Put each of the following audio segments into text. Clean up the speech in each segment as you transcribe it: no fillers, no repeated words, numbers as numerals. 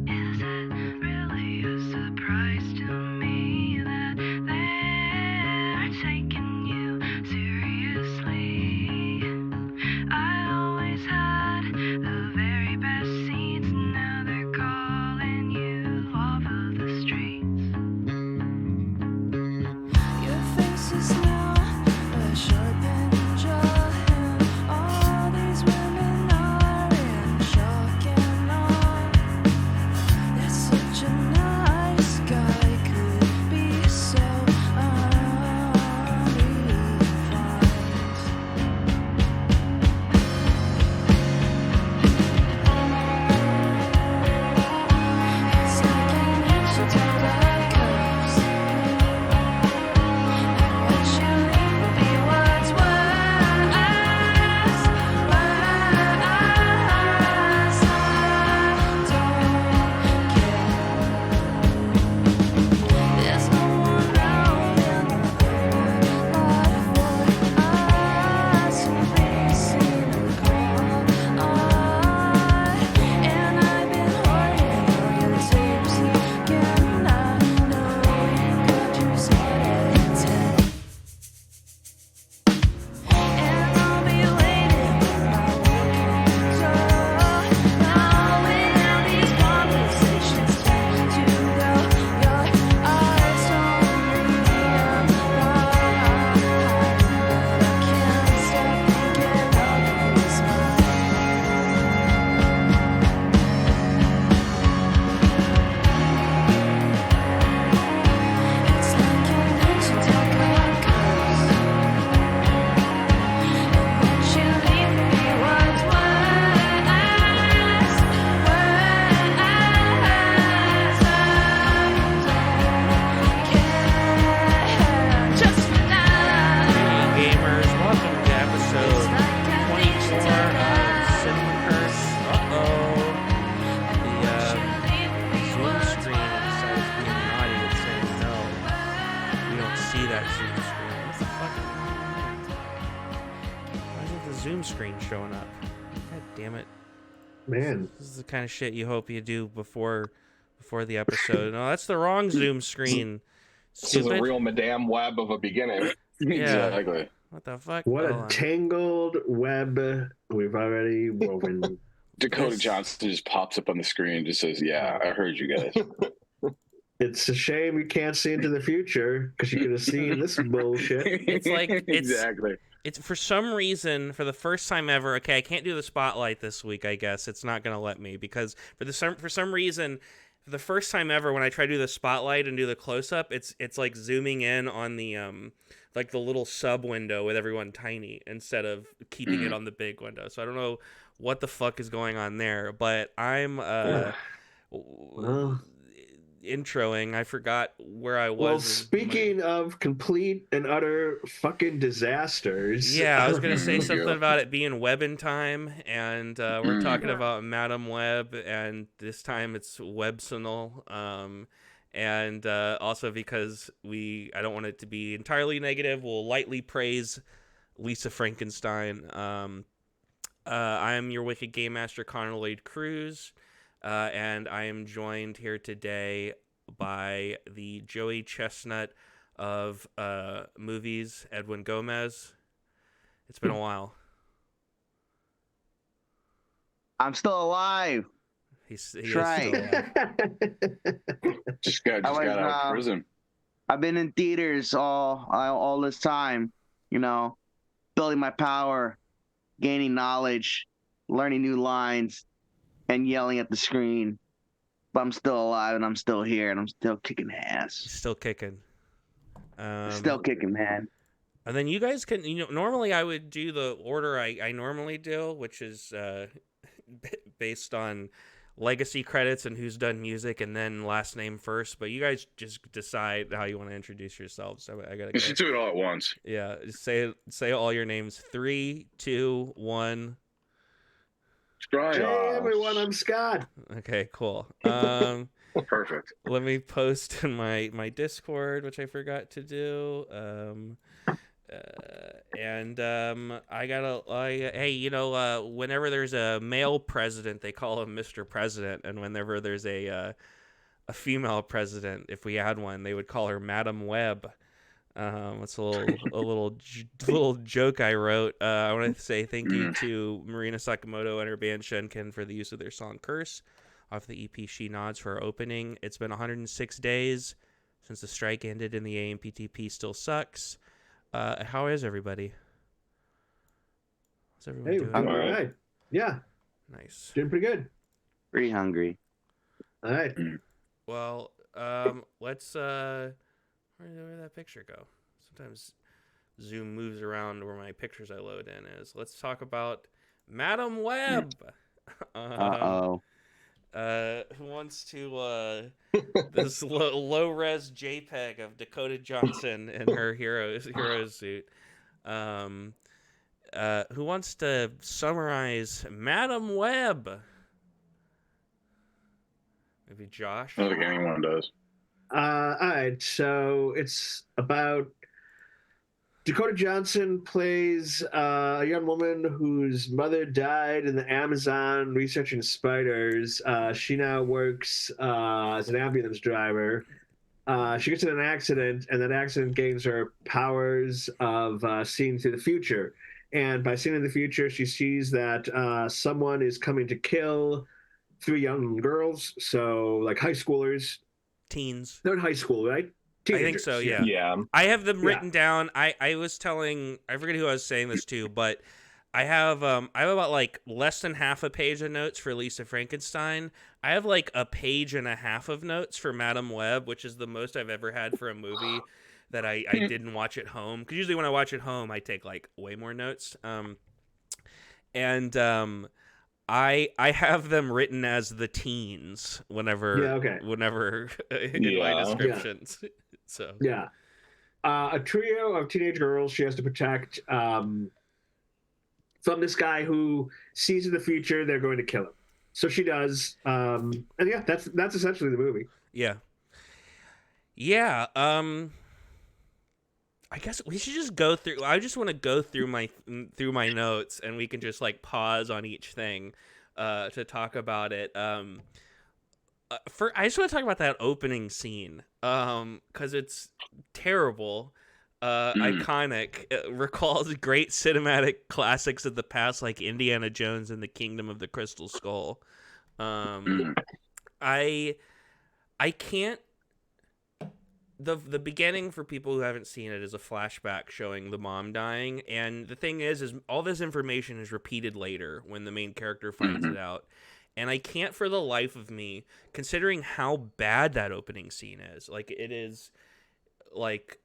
Is it really a surprise to me that they're taking you seriously? I always had the very best seats, now they're calling you off of the streets. Your face is now a sharpened jaw, and all these women are in shock and awe. That such a nice guy could be so unrefined. It's like an ancient tale of curves, and what you leave be what's worse. There's no one round in the whole lot for us to be seen and called on. And I've been hoarding all your tapes again. I know you got your spotted tip. And I'll be waiting when I walk in the door, knowing how these conversations tend to go. Your eyes told me I'm right, but I can't stop thinking of this moment. It's like an ancient tale of curves, and what you leave me was worse. Just for now. Hey gamers, welcome to episode 24 of Cinecurse. The Zoom screen decided to be naughty and saying no. We don't see that Zoom screen. What the fuck? Why isn't the Zoom screen showing up? God damn it. Man, This is the kind of shit you hope you do before the episode. No, that's the wrong Zoom screen. This is a Stupid. real Madame Web of a beginning. Exactly. What the fuck? what Hold a on. tangled web we've already woven. Dakota This- Johnson just pops up on the screen and just says, "Yeah, I heard you guys." It's a shame you can't see into the future because you could have seen this bullshit. It's like- exactly. It's for some reason, for the first time ever. Okay, I can't do the spotlight this week. I guess it's not gonna let me because for some reason, for the first time ever, when I try to do the spotlight and do the close up, it's like zooming in on the like the little sub window with everyone tiny instead of keeping it on the big window. So I don't know what the fuck is going on there, but I'm Well, introing. I forgot where I was. well, in my- speaking of complete and utter fucking disasters. Yeah, I was gonna say There you something go. about it being Webbin time, and we're talking about Madam Web, and this time it's Websonal, and also because I don't want it to be entirely negative, we'll lightly praise Lisa Frankenstein. I am your Wicked Game Master, Connor Lloyd Crews, and I am joined here today by the Joey Chestnut of movies, Edwin Gomez. It's been a while. I'm still alive. He is Try. still alive. Just got I was, out of prison. I've been in theaters all this time, you know, building my power, gaining knowledge, learning new lines, and yelling at the screen. But I'm still alive and I'm still here and I'm still kicking ass. Still kicking. Still kicking, man. And then you guys can, normally I would do the order I normally do, which is based on legacy credits and who's done music and then last name first. But you guys just decide how you want to introduce yourselves. So I gotta You should do it all at once. Yeah, just say all your names. 3, 2, 1. Try. Hey everyone, I'm Scott. Okay, cool. Perfect. Let me post in my Discord, which I forgot to do. Hey, whenever there's a male president, they call him Mr. President, and whenever there's a female president, if we had one, they would call her Madam Web. It's a little joke I wrote. I want to say thank you to Marina Sakamoto and her band Shenkin for the use of their song "Curse" off the EP She Nods for our opening. It's been 106 days since the strike ended, and the AMPTP still sucks. How is everybody? How's everyone Hey, doing? all right. Yeah, Nice. doing pretty good. Pretty hungry. All right. Well, let's where'd that picture go? Sometimes Zoom moves around where my pictures I load in is. Let's talk about Madam Web. Uh-oh. Who wants to this low res JPEG of Dakota Johnson in her hero suit? Who wants to summarize Madam Web? Maybe Josh. I don't think anyone does. All right. So it's about Dakota Johnson plays a young woman whose mother died in the Amazon researching spiders. She now works as an ambulance driver. She gets in an accident, and that accident gains her powers of seeing through the future. And by seeing in the future, she sees that someone is coming to kill 3 young girls, so like high schoolers. Teens. They're in high school, right? I think so, yeah. Yeah. I have them written down. I was telling, I forget who I was saying this to, but I have about like less than half a page of notes for Lisa Frankenstein. I have like a page and a half of notes for Madam Web, which is the most I've ever had for a movie that I didn't watch at home. Because usually when I watch at home, I take like way more notes. I have them written as the teens whenever in my descriptions. So a trio of teenage girls she has to protect from this guy who sees in the future they're going to kill him. So she does, and yeah, that's essentially the movie. Yeah. I guess we should just go through. I just want to go through my notes, and we can just like pause on each thing to talk about it. I just want to talk about that opening scene because it's terrible, iconic. It recalls great cinematic classics of the past, like Indiana Jones and the Kingdom of the Crystal Skull. I can't. The beginning, for people who haven't seen it, is a flashback showing the mom dying, and the thing is all this information is repeated later when the main character finds it out, and I can't for the life of me, considering how bad that opening scene is. Like, it is, like,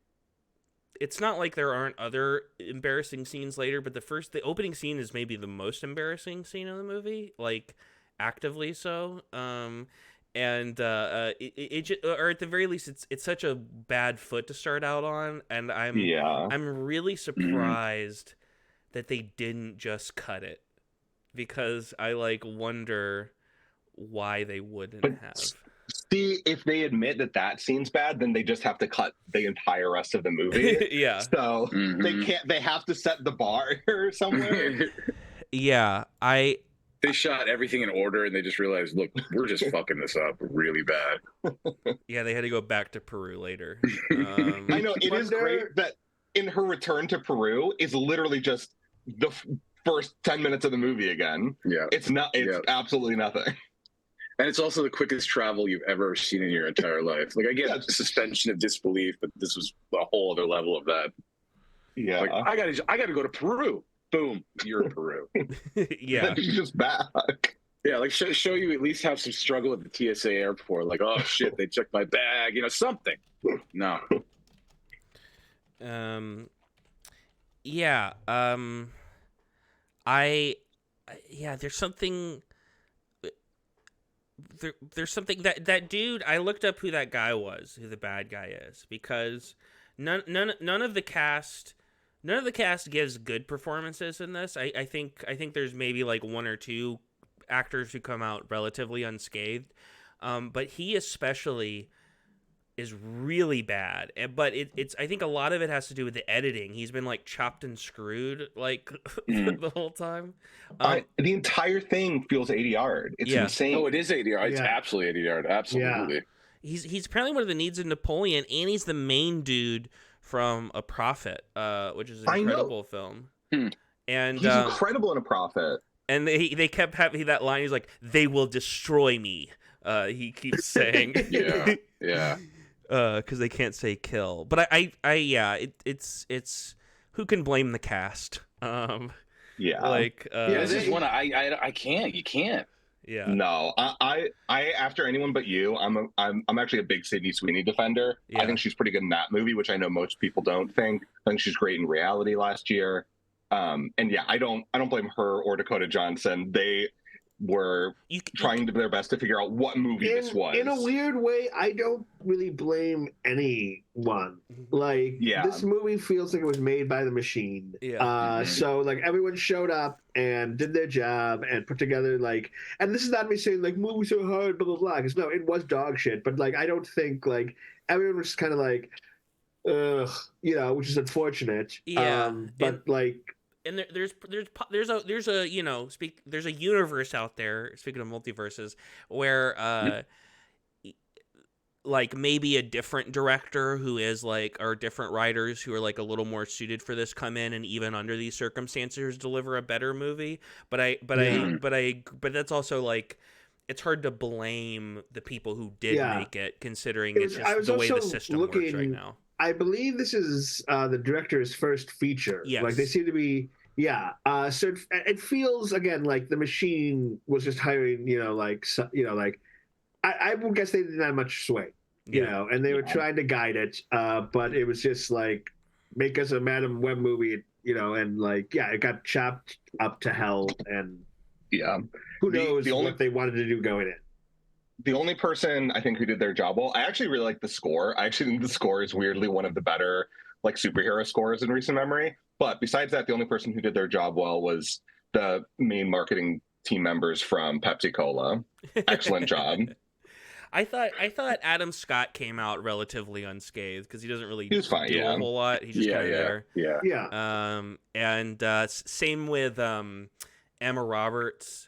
it's not like there aren't other embarrassing scenes later, but the opening scene is maybe the most embarrassing scene of the movie, like, actively so. And it just, or at the very least, it's such a bad foot to start out on, and I'm really surprised that they didn't just cut it, because I like wonder why they wouldn't have. See, if they admit that scene's bad, then they just have to cut the entire rest of the movie. Yeah. So they have to set the bar somewhere. Yeah, They shot everything in order, and they just realized, look, we're just fucking this up really bad. Yeah, they had to go back to Peru later. I know, it is great that in her return to Peru is literally just the first 10 minutes of the movie again. Yeah. It's absolutely nothing. And it's also the quickest travel you've ever seen in your entire life. Like, I get suspension of disbelief, but this was a whole other level of that. Yeah. Like, I gotta go to Peru. Boom, you're in Peru. Yeah. She's just back. Yeah, like show you at least have some struggle at the TSA airport. Like, oh shit, they checked my bag, something. No. Yeah. There's something. There's something that dude. I looked up who that guy was, who the bad guy is, because none of the cast. None of the cast gives good performances in this. I think there's maybe like 1 or 2 actors who come out relatively unscathed, but he especially is really bad. But it's I think a lot of it has to do with the editing. He's been like chopped and screwed like the whole time. The entire thing feels ADR. It's insane. Oh, it is ADR. It's Yeah. absolutely ADR. Absolutely. Yeah. He's apparently one of the needs of Napoleon, and he's the main dude from A Prophet, which is an I know. incredible film. And He's incredible in A Prophet. And they kept having that line. He's like, "They will destroy me." He keeps saying, Yeah. because they can't say kill. But it's who can blame the cast? Yeah. Like, This is one I can't. You can't. yeah. No, I after Anyone But You, I'm actually a big Sydney Sweeney defender. Yeah. I think she's pretty good in that movie, which I know most people don't think. I think she's great in Reality last year. And yeah, I don't blame her or Dakota Johnson. They were trying to do their best to figure out what movie this was. In a weird way, I don't really blame anyone. Like, this movie feels like it was made by the machine. Yeah. So, like, everyone showed up and did their job and put together, like, and this is not me saying, like, movies so hard, blah, blah, blah, because no, it was dog shit, but, like, I don't think, like, everyone was kind of like, ugh, you know, which is unfortunate. Yeah. But, like, and there's a there's a universe out there, speaking of multiverses, where like maybe a different director who is like, or different writers who are like a little more suited for this come in and even under these circumstances deliver a better movie. But that's also like, it's hard to blame the people who did make it, considering it's just the way the system works right now. I believe this is the director's first feature. Yes. Like, they seem to be, so it feels, again, like the machine was just hiring, I would guess they didn't have much sway, you know, and they were trying to guide it, but it was just like, make us a Madam Web movie, you know, and like, it got chopped up to hell, and who knows what they wanted to do going in. The only person I think who did their job well, I actually really like the score. I actually think the score is weirdly one of the better like superhero scores in recent memory. But besides that, the only person who did their job well was the main marketing team members from Pepsi Cola. Excellent job. I thought Adam Scott came out relatively unscathed because he doesn't really do a whole lot. He's just kind of there. Yeah. And same with Emma Roberts.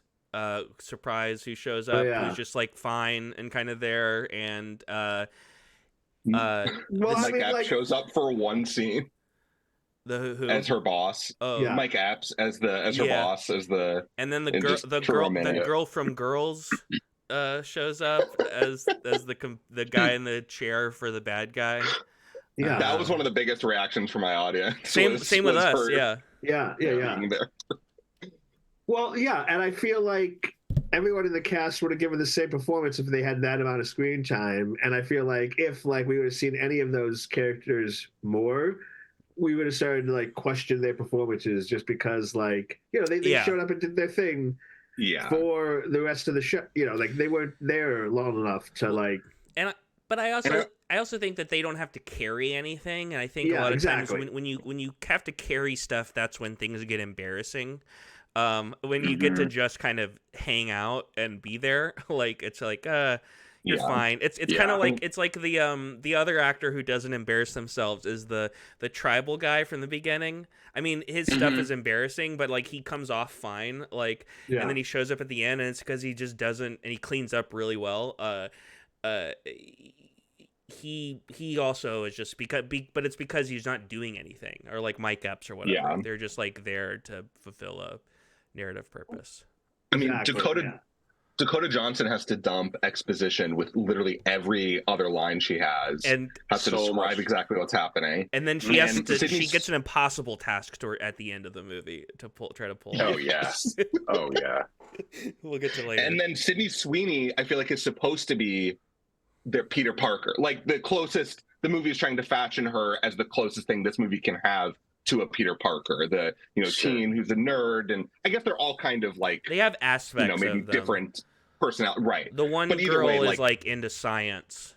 Surprise, who shows up, who's just like fine and kind of there, and Mike Epps shows up for one scene. Who? As her boss. Mike Epps as her boss, and then the girl from Girls shows up as the guy in the chair for the bad guy. Yeah, that was one of the biggest reactions from my audience. Same with us. Yeah. Well, and I feel like everyone in the cast would have given the same performance if they had that amount of screen time. And I feel like if like we would have seen any of those characters more, we would have started to like question their performances, just because like, you know, they showed up and did their thing for the rest of the show. You know, like they weren't there long enough to like. But I also think that they don't have to carry anything, and I think a lot of times when you have to carry stuff, that's when things get embarrassing. When you get to just kind of hang out and be there, like it's like you're fine. It's kind of like, it's like the other actor who doesn't embarrass themselves is the tribal guy from the beginning. I mean, his stuff is embarrassing, but like he comes off fine. Like, and then he shows up at the end, and it's because he just doesn't, and he cleans up really well. He also is just but it's because he's not doing anything, or like Mike Epps or whatever. Yeah. They're just like there to fulfill a narrative purpose. I mean, Dakota Johnson has to dump exposition with literally every other line she has, and has to describe exactly what's happening. And then she has to. She gets an impossible task at the end of the movie to try to pull. Oh yes. Oh yeah. We'll get to later. And then Sydney Sweeney, I feel like, is supposed to be their Peter Parker, like the closest. The movie is trying to fashion her as the closest thing this movie can have to a Peter Parker, the teen who's a nerd, and I guess they're all kind of like, they have aspects, maybe of them. Different personality, right? The one girl is like into science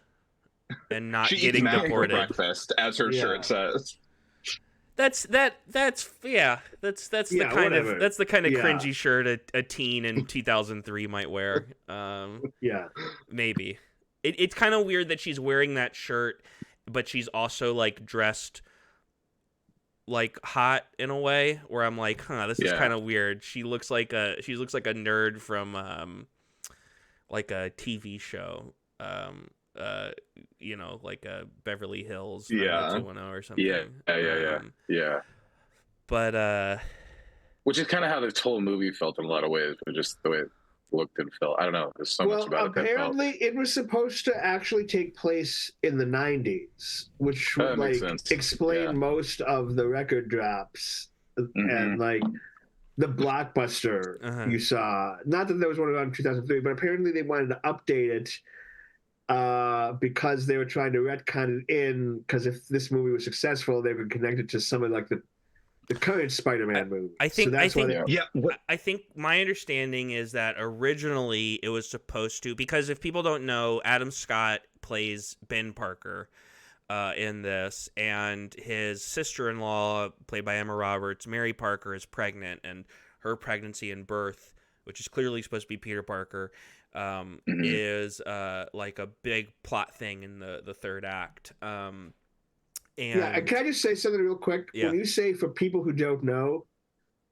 and not she getting eats mac deported. For breakfast, as her shirt says. That's the kind whatever. of cringy shirt a teen in 2003 might wear. Maybe. it's kind of weird that she's wearing that shirt, but she's also like dressed like hot in a way where I'm like, huh, this is kind of weird. She looks like a nerd from like a TV show, like a Beverly Hills 90210 or something. Yeah. But which is kind of how this whole movie felt in a lot of ways, but just the way it looked and felt. I don't know. There's so much about it that felt. Apparently it was supposed to actually take place in the 90s, which would like explain most of the record drops and like the blockbuster you saw. Not that there was one around 2003, but apparently they wanted to update it because they were trying to retcon it in, because if this movie was successful, they would connect it to some of like the current Spider-Man movie. I think I think my understanding is that originally it was supposed to, because if people don't know, Adam Scott plays Ben Parker in this, and his sister-in-law, played by Emma Roberts, Mary Parker, is pregnant, and her pregnancy and birth, which is clearly supposed to be Peter Parker, is like a big plot thing in the third act. And can I just say something real quick? Yeah. When you say for people who don't know,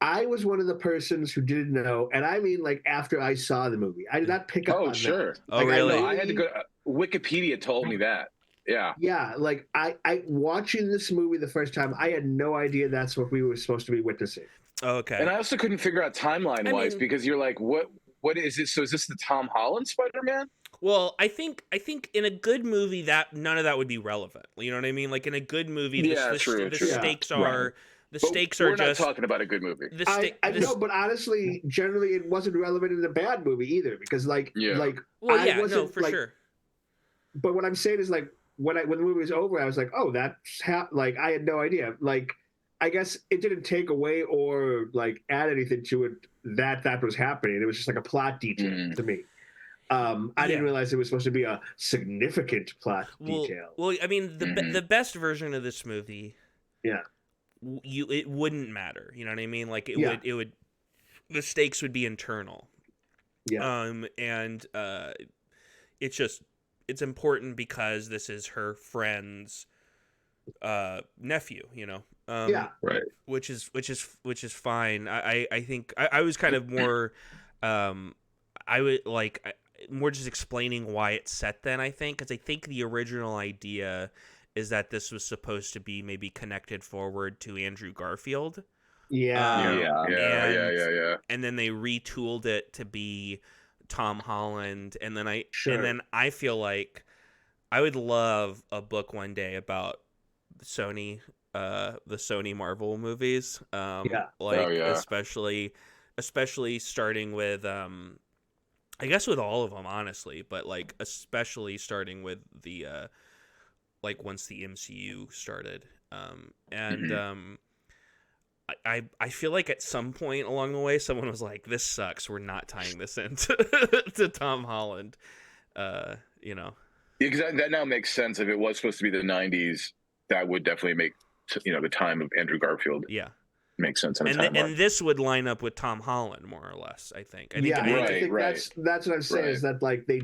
I was one of the persons who didn't know, and I mean like after I saw the movie. I did not pick up on that. Oh, like, really? I had to go. Wikipedia told me that. Yeah. Yeah, like I watching this movie the first time, I had no idea that's what we were supposed to be witnessing. Okay. And I also couldn't figure out timeline-wise because you're like, what is it? So is this the Tom Holland Spider-Man? Well, I think in a good movie that none of that would be relevant. You know what I mean? Like in a good movie, the stakes are the stakes are we're just. We're not talking about a good movie. I know, but honestly, generally, it wasn't relevant in a bad movie either, because for sure. But what I'm saying is, like, when the movie was over, I was like, oh, that's like I had no idea. Like, I guess it didn't take away or like add anything to it that was happening. It was just like a plot detail to me. I didn't realize it was supposed to be a significant plot detail. Well, I mean, the best version of this movie, it wouldn't matter. You know what I mean? Like it would, the stakes would be internal. Yeah. And it's important because this is her friend's nephew. You know. Right. Which is fine. I think I was kind of more. I would like more just explaining why it's set then, I think, because I think the original idea is that this was supposed to be maybe connected forward to Andrew Garfield. Yeah. And then they retooled it to be Tom Holland, and then I feel like I would love a book one day about Sony, the Sony Marvel movies. Especially starting with I guess with all of them, honestly, but like especially starting with the like once the MCU started, I feel like at some point along the way, someone was like, "This sucks. We're not tying this into to Tom Holland." You know, because that now makes sense. If it was supposed to be the '90s, that would definitely make the time of Andrew Garfield. Yeah. Makes sense. And this would line up with Tom Holland more or less, I think. I think that's what I'm saying is that like they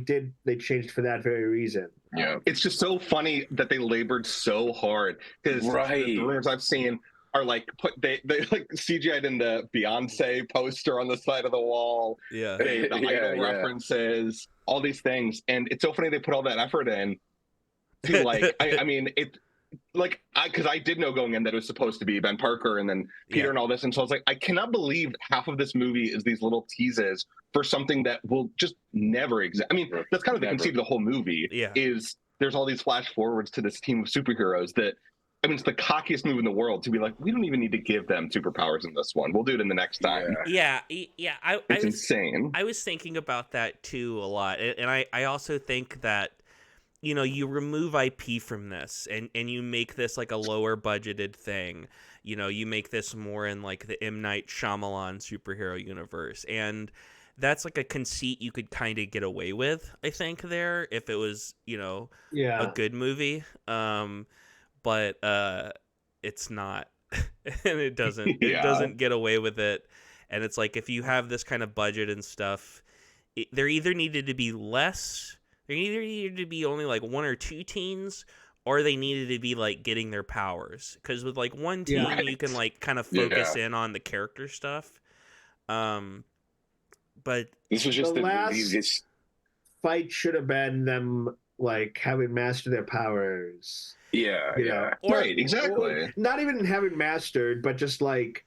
changed for that very reason. Yeah, it's just so funny that they labored so hard because the rumors I've seen are like they like CGI'd in the Beyonce poster on the side of the wall. Yeah, the Idol references, all these things, and it's so funny they put all that effort in to like. I mean it. Like, because I did know going in that it was supposed to be Ben Parker and then Peter and all this, and so I was like, I cannot believe half of this movie is these little teases for something that will just never exist. I mean, that's kind of the conceit of the whole movie. Is there's all these flash forwards to this team of superheroes that, I mean, it's the cockiest move in the world to be like, we don't even need to give them superpowers in this one. We'll do it in the next time. It's insane. I was thinking about that too a lot, and I also think that. You know, you remove IP from this and you make this like a lower budgeted thing. You know, you make this more in like the M. Night Shyamalan superhero universe. And that's like a conceit you could kind of get away with, I think, there, if it was, you know, a good movie. But it's not. And it doesn't get away with it. And it's like if you have this kind of budget and stuff, there either needed to be less There needed to be only like one or two teens, or they needed to be like getting their powers. Because with like one teen, Yeah. you can like kind of focus in on the character stuff. But This was just The the last- this. Fight should have been them like having mastered their powers. Yeah, You yeah. know? Right, exactly. Or not even having mastered, but just like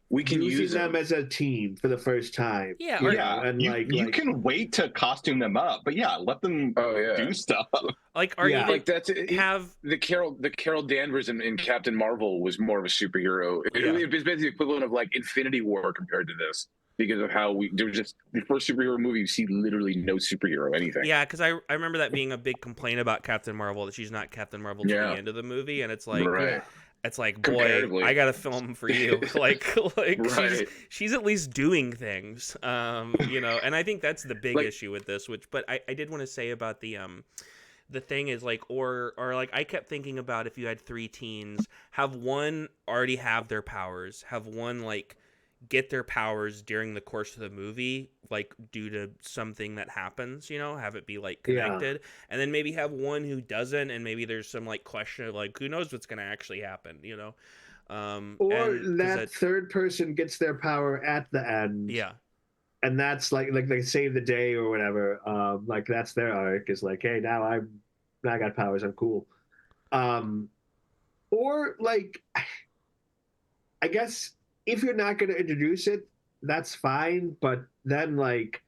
We can using use them as a team for the first time. yeah, you or, know, Yeah, and you can wait to costume them up, but yeah, let them Oh yeah. do stuff. like, or Yeah. even Like that's it. have The Carol Danvers in Captain Marvel was more of a superhero. Yeah. It was basically the equivalent of like Infinity War compared to this, because of how there was just the first superhero movie. You see literally no superhero anything. yeah, because I remember that being a big complaint about Captain Marvel, that she's not Captain Marvel to Yeah. the end of the movie, and it's like, Right. it's like, boy, Comparatively. I got to film for you. like Right. she's at least doing things, you know. And I think that's the big Like- issue with this. But I did want to say about the thing is like, or like I kept thinking about, if you had three teens, have one already have their powers, have one like get their powers during the course of the movie, like due to something that happens, you know, have it be like Yeah. connected, and then maybe have one who doesn't, and maybe there's some like question of like, who knows what's going to actually happen, you know. Or and 'cause that third person gets their power at the end. yeah, And that's like they save the day or whatever. Like that's their arc, is like, hey, now I got powers, I'm cool. Or like, I guess if you're not going to introduce it, that's fine. But then like,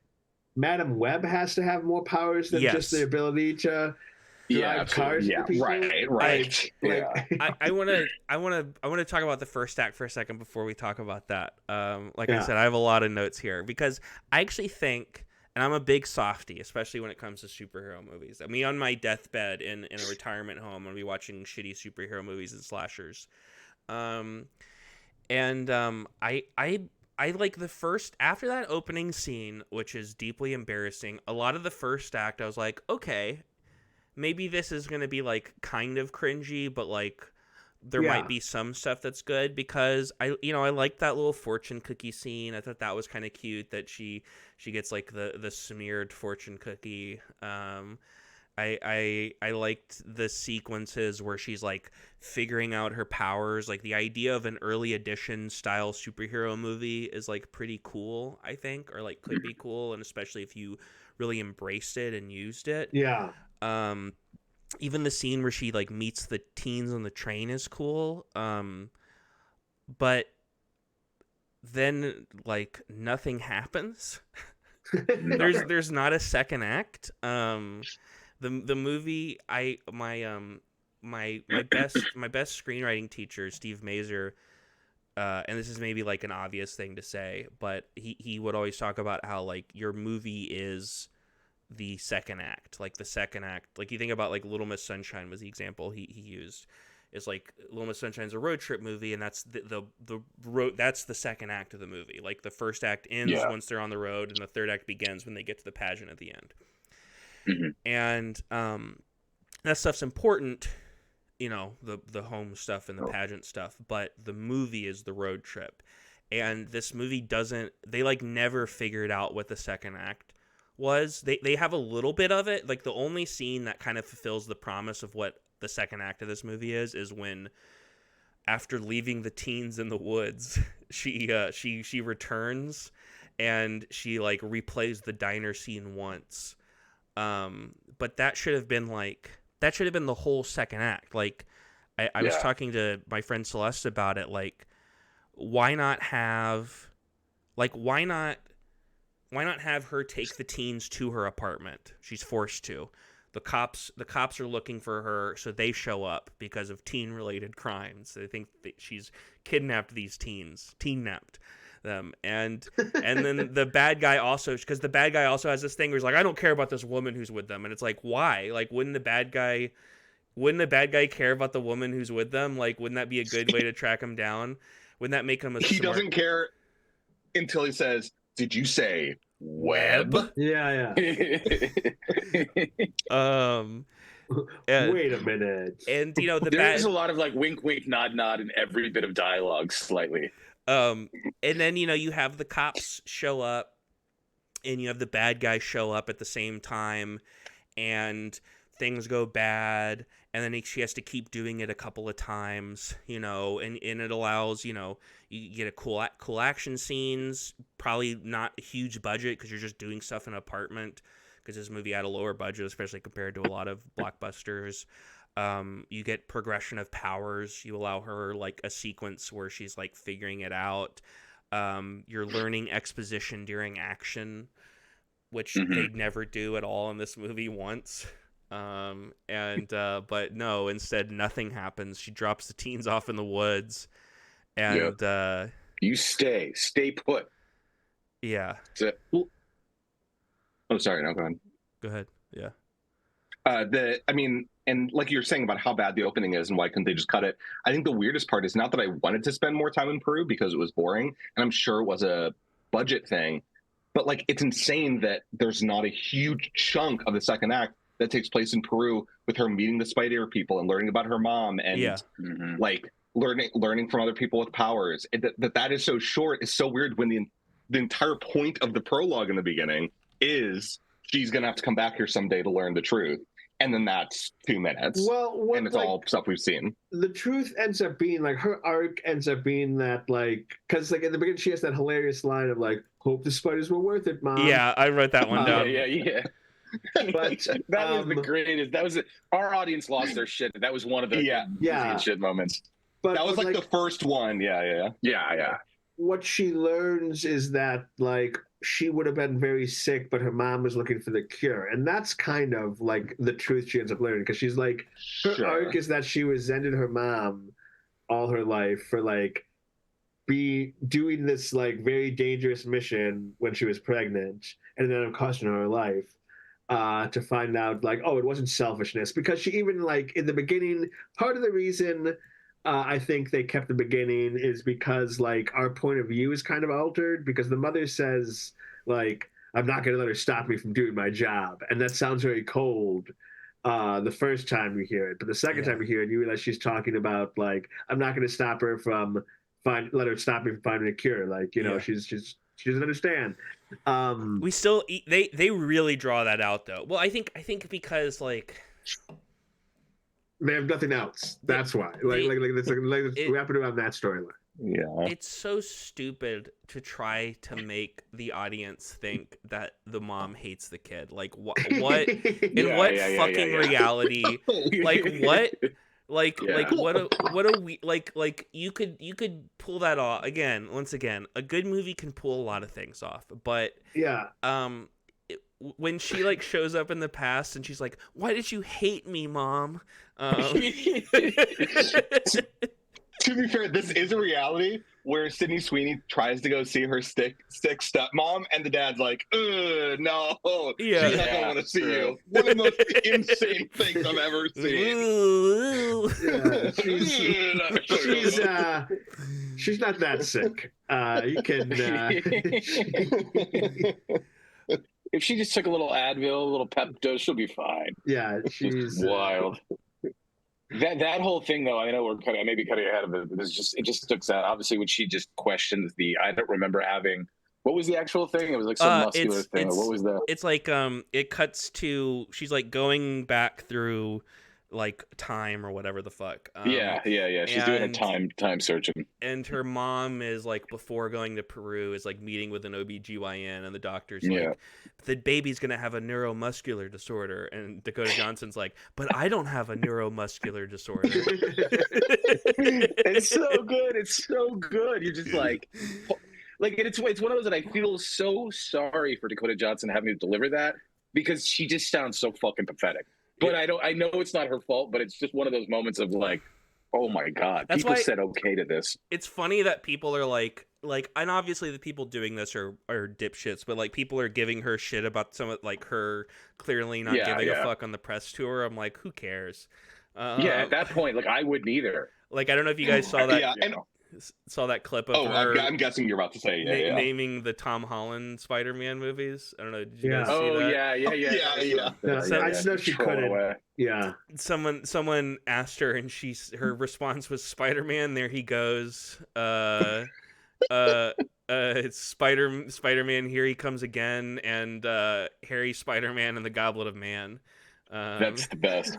Madam Web has to have more powers than Yes. just the ability to Yeah, drive cars. absolutely. for people. Right. Yeah. I want to talk about the first act for a second before we talk about that. Like I Yeah. said, I have a lot of notes here because I actually think, and I'm a big softie, especially when it comes to superhero movies. I mean, on my deathbed in a retirement home, I'm gonna be watching shitty superhero movies and slashers. I like the first, after that opening scene, which is deeply embarrassing. A lot of the first act, I was like, okay, maybe this is gonna be like kind of cringy, but like there Yeah. might be some stuff that's good, because I like that little fortune cookie scene. I thought that was kind of cute, that she gets like the smeared fortune cookie. I liked the sequences where she's like figuring out her powers. Like the idea of an early edition style superhero movie is like pretty cool, I think, or like could be cool, and especially if you really embraced it and used it. Yeah. Even the scene where she like meets the teens on the train is cool. But then like nothing happens. There's not a second act. The movie, my best screenwriting teacher, Steve Mazur, and this is maybe like an obvious thing to say, but he would always talk about how like your movie is the second act. Like the second act, like you think about like Little Miss Sunshine was the example he used. It's like Little Miss Sunshine's a road trip movie, and that's the road. That's the second act of the movie. Like the first act ends once they're on the road, and the third act begins when they get to the pageant at the end. Mhm. And that stuff's important, you know, the home stuff and the pageant stuff. But the movie is the road trip, and this movie doesn't. They like never figured out what the second act was. They have a little bit of it. Like the only scene that kind of fulfills the promise of what the second act of this movie is when, after leaving the teens in the woods, she returns and she like replays the diner scene once. But that should have been the whole second act. Like I was talking to my friend Celeste about it. Like, why not have her take the teens to her apartment? She's forced to. The cops are looking for her, so they show up because of teen-related crimes. They think that she's kidnapped these teens, teen-napped them, and then the bad guy also, because the bad guy also has this thing where he's like, I don't care about this woman who's with them, and it's like, why? Like, wouldn't the bad guy care about the woman who's with them? Like, wouldn't that be a good way to track him down? Wouldn't that make him a He smart... doesn't care until he says, "Did you say web?" Yeah. And, Wait a minute. and you know the There's bad a lot of like wink, wink, nod, nod in every bit of dialogue, slightly. and then you have the cops show up, and you have the bad guy show up at the same time, and things go bad, and then she has to keep doing it a couple of times, you know, and it allows, you know, you get a cool action scenes, probably not a huge budget because you're just doing stuff in an apartment, because this movie had a lower budget, especially compared to a lot of blockbusters. You get progression of powers. You allow her like a sequence where she's like figuring it out. You're learning exposition during action, which they never do at all in this movie once. But no, instead nothing happens. She drops the teens off in the woods, and you stay put. Yeah. That's it. Oh, sorry. No, go ahead. Go ahead. Yeah. And like you're saying about how bad the opening is and why couldn't they just cut it? I think the weirdest part is not that I wanted to spend more time in Peru because it was boring, and I'm sure it was a budget thing, but like it's insane that there's not a huge chunk of the second act that takes place in Peru with her meeting the Spider people and learning about her mom and like learning from other people with powers. That is so short. It's so weird when the entire point of the prologue in the beginning is she's gonna have to come back here someday to learn the truth. And then that's 2 minutes. Well, and it's all stuff we've seen. The truth ends up being like her arc ends up being that like because like in the beginning she has that hilarious line of like, "Hope the spiders were worth it, Mom." Yeah, I wrote that one down. Yeah. But that was the greatest. That was our audience lost their shit. That was one of the shit moments. But that was like the first one. Yeah. What she learns is that like she would have been very sick, but her mom was looking for the cure, and that's kind of like the truth she ends up learning, because she's like her arc is that she resented her mom all her life for like doing this like very dangerous mission when she was pregnant, and then it costing her life. To find out like, oh, it wasn't selfishness, because she even like in the beginning, part of the reason I think they kept the beginning is because like our point of view is kind of altered, because the mother says like, "I'm not going to let her stop me from doing my job," and that sounds very cold the first time you hear it, but the second time you hear it, you realize she's talking about like, "I'm not going to stop her from let her stop me from finding a cure." Like, you know, she doesn't understand. We still they really draw that out though. Well, I think because like they have nothing else. That's why. Let's wrap it around that storyline. Yeah. It's so stupid to try to make the audience think that the mom hates the kid. Like what in what fucking reality? Like what? Like what a we like you could pull that off again. Once again, a good movie can pull a lot of things off, but when she like shows up in the past and she's like, "Why did you hate me, Mom?" To be fair, this is a reality where Sydney Sweeney tries to go see her sick stepmom, and the dad's like, no, she's not gonna want to see you. One of the most insane things I've ever seen. She's not that sick. You can. If she just took a little Advil, a little Pepto, she'll be fine. Yeah, she's wild. That whole thing, though, I know I may be cutting ahead of it, but it just sticks out. Obviously, when she just questions I don't remember having. What was the actual thing? It was like some muscular thing. What was that? It's like it cuts to she's like going back through like time or whatever the fuck. Yeah. She's doing a time searching. And her mom is like, before going to Peru, is like meeting with an OBGYN, and the doctor's like, the baby's gonna have a neuromuscular disorder, and Dakota Johnson's like, but I don't have a neuromuscular disorder. It's so good. It's so good. You're just like it's one of those that I feel so sorry for Dakota Johnson having to deliver that, because she just sounds so fucking pathetic. But I know it's not her fault, but it's just one of those moments of like, oh my God, people said okay to this. It's funny that people are like, and obviously the people doing this are dipshits, but like people are giving her shit about some of like her clearly not giving a fuck on the press tour. I'm like, who cares? At that point, like I wouldn't either. Like, I don't know if you guys saw that. Saw that clip of her. I'm guessing you're about to say naming the Tom Holland Spider-Man movies. I don't know. Did you guys see that? Yeah. I just know she couldn't. Yeah. Someone asked her, and her response was, "Spider-Man, there he goes. It's Spider-Man, here he comes again, and Harry Spider-Man and the Goblet of Man." That's the best.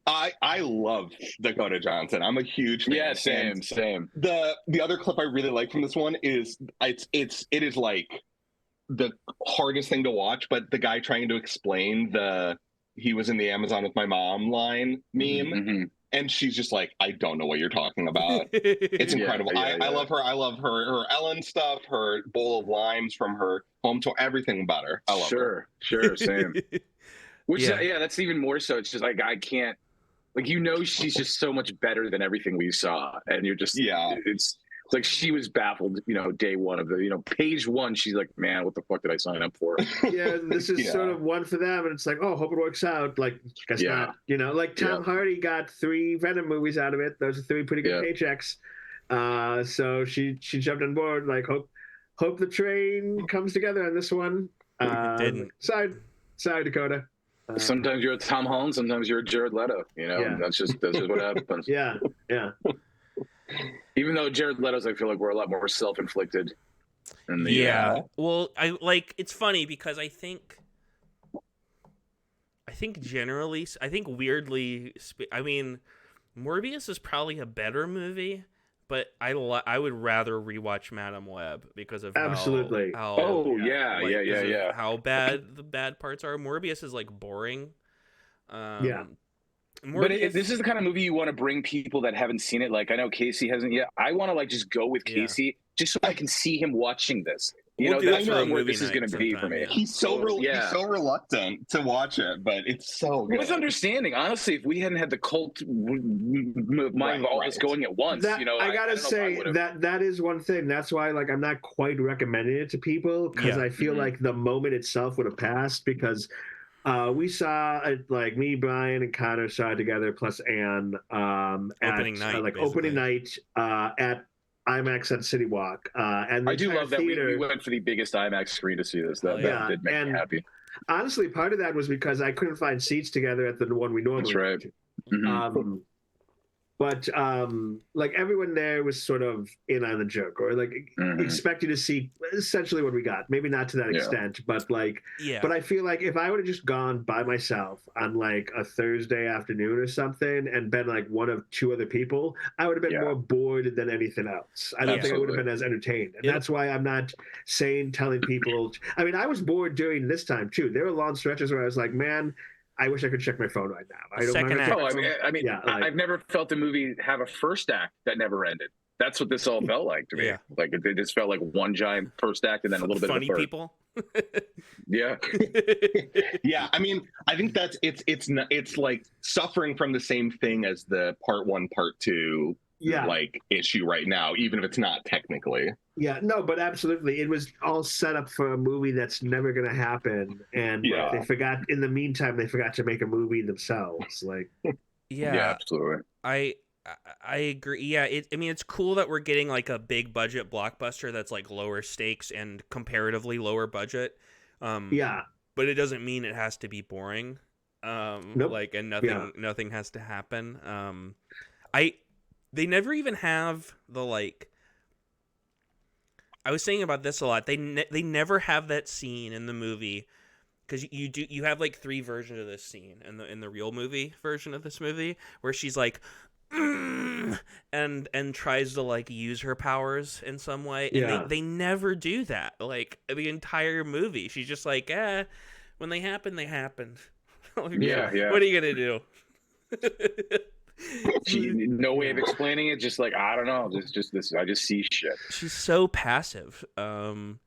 I love Dakota Johnson. I'm a huge fan. Yeah, same, And same. the other clip I really like from this one is it is like the hardest thing to watch, but the guy trying to explain the "he was in the Amazon with my mom" line meme, Mhm. and she's just like, I don't know what you're talking about. It's Yeah, incredible. yeah, I yeah. love her. I love her Ellen stuff, her bowl of limes from her home tour, everything about her. I love her. Sure, same. Which Yeah. yeah, that's even more so. It's just like I can't, like, you know, she's just so much better than everything we saw, and you're just Yeah. It's like she was baffled, you know, day one of the, you know, page one. She's like, man, what the fuck did I sign up for? Yeah, and this is Yeah. sort of one for them, and it's like, oh, hope it works out. Like, guess Yeah. not. You know, like Tom Yeah. Hardy got 3 Venom movies out of it. Those are 3 pretty good paychecks. So she jumped on board. Like, hope the train comes together on this one. Didn't. Sorry, Dakota. Sometimes you're a Tom Holland, sometimes you're a Jared Leto. You know, Yeah. that's just what happens. Yeah. Even though Jared Leto's, I feel like we're a lot more self-inflicted. In the, Yeah. Well, I like it's funny because I think generally, I think weirdly, I mean, Morbius is probably a better movie, but I would rather rewatch Madam Web because of Absolutely. how Oh yeah, like, yeah, because of yeah. how bad the bad parts are. Morbius is like boring. Yeah. But Morbius, this is the kind of movie you want to bring people that haven't seen it. Like, I know Casey hasn't yet. I want to like just go with Yeah. Casey just so I can see him watching this. You We'll know, do that's it for a where movie this is night going to be for sometime, me. yeah. He's so Yeah. he's so reluctant to watch it, but it's so good. With understanding, honestly, if we hadn't had the cult mind of all this going at once, That, you know, I gotta don't know if I say would've- that is one thing. That's why, like, I'm not quite recommending it to people because Yeah. I feel Mhm. like the moment itself would have passed because we saw it, like me, Brian, and Connor saw it together, plus Anne, Opening at night, like basically. opening night at IMAX at City Walk, and the I do entire love that we theater. went for the biggest IMAX screen to see this. That, Oh, that yeah. did make me And happy. Honestly, part of that was because I couldn't find seats together at the one we normally That's right. went to. Mhm. But like everyone there was sort of in on the joke, or like Mhm. expecting to see essentially what we got. Maybe not to that Yeah. extent, but like, Yeah. but I feel like if I would have just gone by myself on like a Thursday afternoon or something and been like one of 2 other people, I would have been Yeah. more bored than anything else. I don't think I would have Absolutely. been as entertained. And It'll- that's why I'm not telling people. I mean, I was bored during this time too. There were long stretches where I was like, man, I wish I could check my phone right now. I don't Second mind act. Oh, I mean, Yeah, like- I've never felt a movie have a first act that never ended. That's what this all felt like to me. Yeah. Like it just felt like one giant first act and then a little bit Funny of a third. people. Yeah. Yeah, I mean, I think that's it's like suffering from the same thing as the part 1, part 2 Yeah. like issue right now, even if it's not technically. Yeah, no, but absolutely. It was all set up for a movie that's never going to happen. And Yeah. they forgot, in the meantime, they forgot to make a movie themselves. Like, Yeah, absolutely. I agree. Yeah, I mean, it's cool that we're getting like a big budget blockbuster that's like lower stakes and comparatively lower budget. yeah, But it doesn't mean it has to be boring. Nope. Like, and Yeah. nothing has to happen. They never even have the like. I was thinking about this a lot. They never have that scene in the movie because you have like 3 versions of this scene in the real movie version of this movie where she's like and tries to like use her powers in some way, and Yeah. they never do that. Like the entire movie, she's just like, when they happen, they happened. Yeah. What are you gonna do? No way of explaining it. Just like, I don't know. Just this. I just see shit. She's so passive. And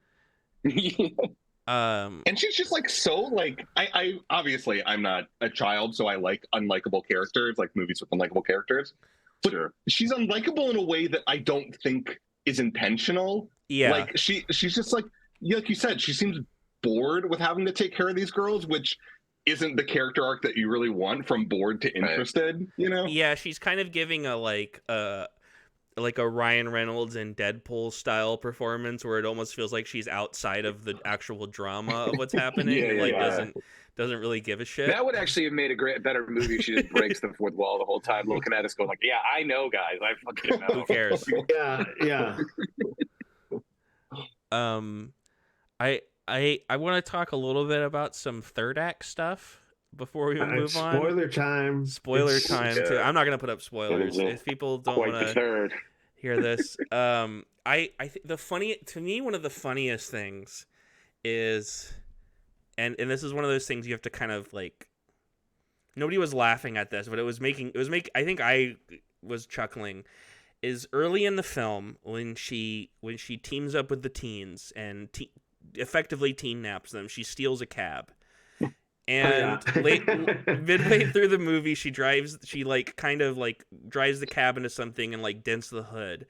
she's just like so like I obviously I'm not a child, so I like unlikable characters, like movies with unlikable characters. But Sure. she's unlikable in a way that I don't think is intentional. Yeah. Like she's just like you said, she seems bored with having to take care of these girls, which isn't the character arc that you really want, from bored to interested, you know? Yeah, she's kind of giving a like a Ryan Reynolds and Deadpool style performance where it almost feels like she's outside of the actual drama of what's happening. Yeah, and like yeah. doesn't really give a shit. That would actually have made a better movie if she just breaks the fourth wall the whole time, looking at us, going like, "Yeah, I know, guys. I fucking know." Who cares? yeah. I want to talk a little bit about some third act stuff before we move on? Spoiler time. Spoiler It's- time too. I'm not gonna put up spoilers It is if people don't Quite want the to third. hear this. I think to me, one of the funniest things is, and this is one of those things you have to kind of like. Nobody was laughing at this, but it was making. I think I was chuckling. Is early in the film when she teams up with the teens and effectively teen naps them. She steals a cab. And midway through the movie, she drives the cab into something and like dents the hood,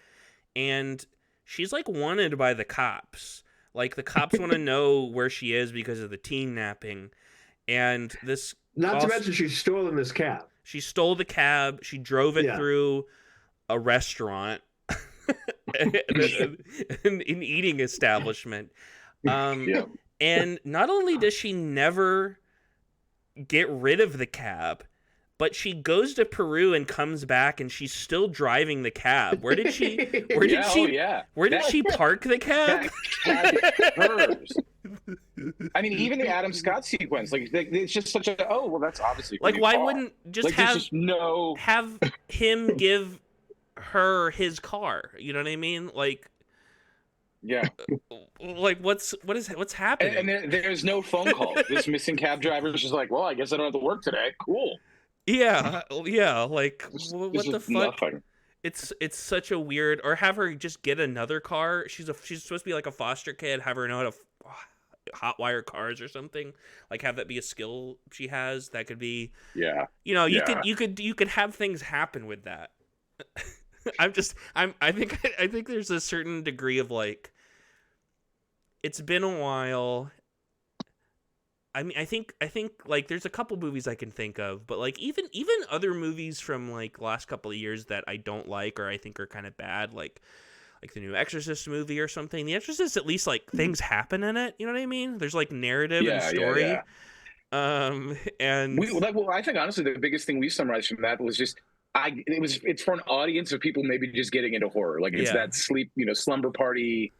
and she's like wanted by the cops. Like the cops want to know where she is because of the teen napping, and this. Not to mention she's stolen this cab. She stole the cab. She drove it Yeah. through a restaurant, an eating establishment. Yeah. And not only does she never get rid of the cab, but she goes to Peru and comes back and she's still driving the cab. Where did she park the cab? That cab is hers. I mean, even the Adam Scott sequence, like it's just such a that's obviously Like, who you why are. wouldn't just like, there's just no have him give her his car? You know what I mean? Like what's happening? and there's no phone call. This missing cab driver is just like, well, I guess I don't have to work today. Cool. Yeah. Like what This the is fuck? nothing. It's such a weird. Or have her just get another car. She's supposed to be like a foster kid. Have her know how to hotwire cars or something. Like have that be a skill she has. That could be. Yeah. You could have things happen with that. I think there's a certain degree of like. It's been a while. I mean, I think like there's a couple movies I can think of, but like even other movies from like last couple of years that I don't like or I think are kind of bad, like the new Exorcist movie or something. The Exorcist, at least like things happen in it. You know what I mean? There's like narrative and story. Yeah. And I think honestly the biggest thing we summarized from that was just it's for an audience of people maybe just getting into horror. Like it's that slumber party.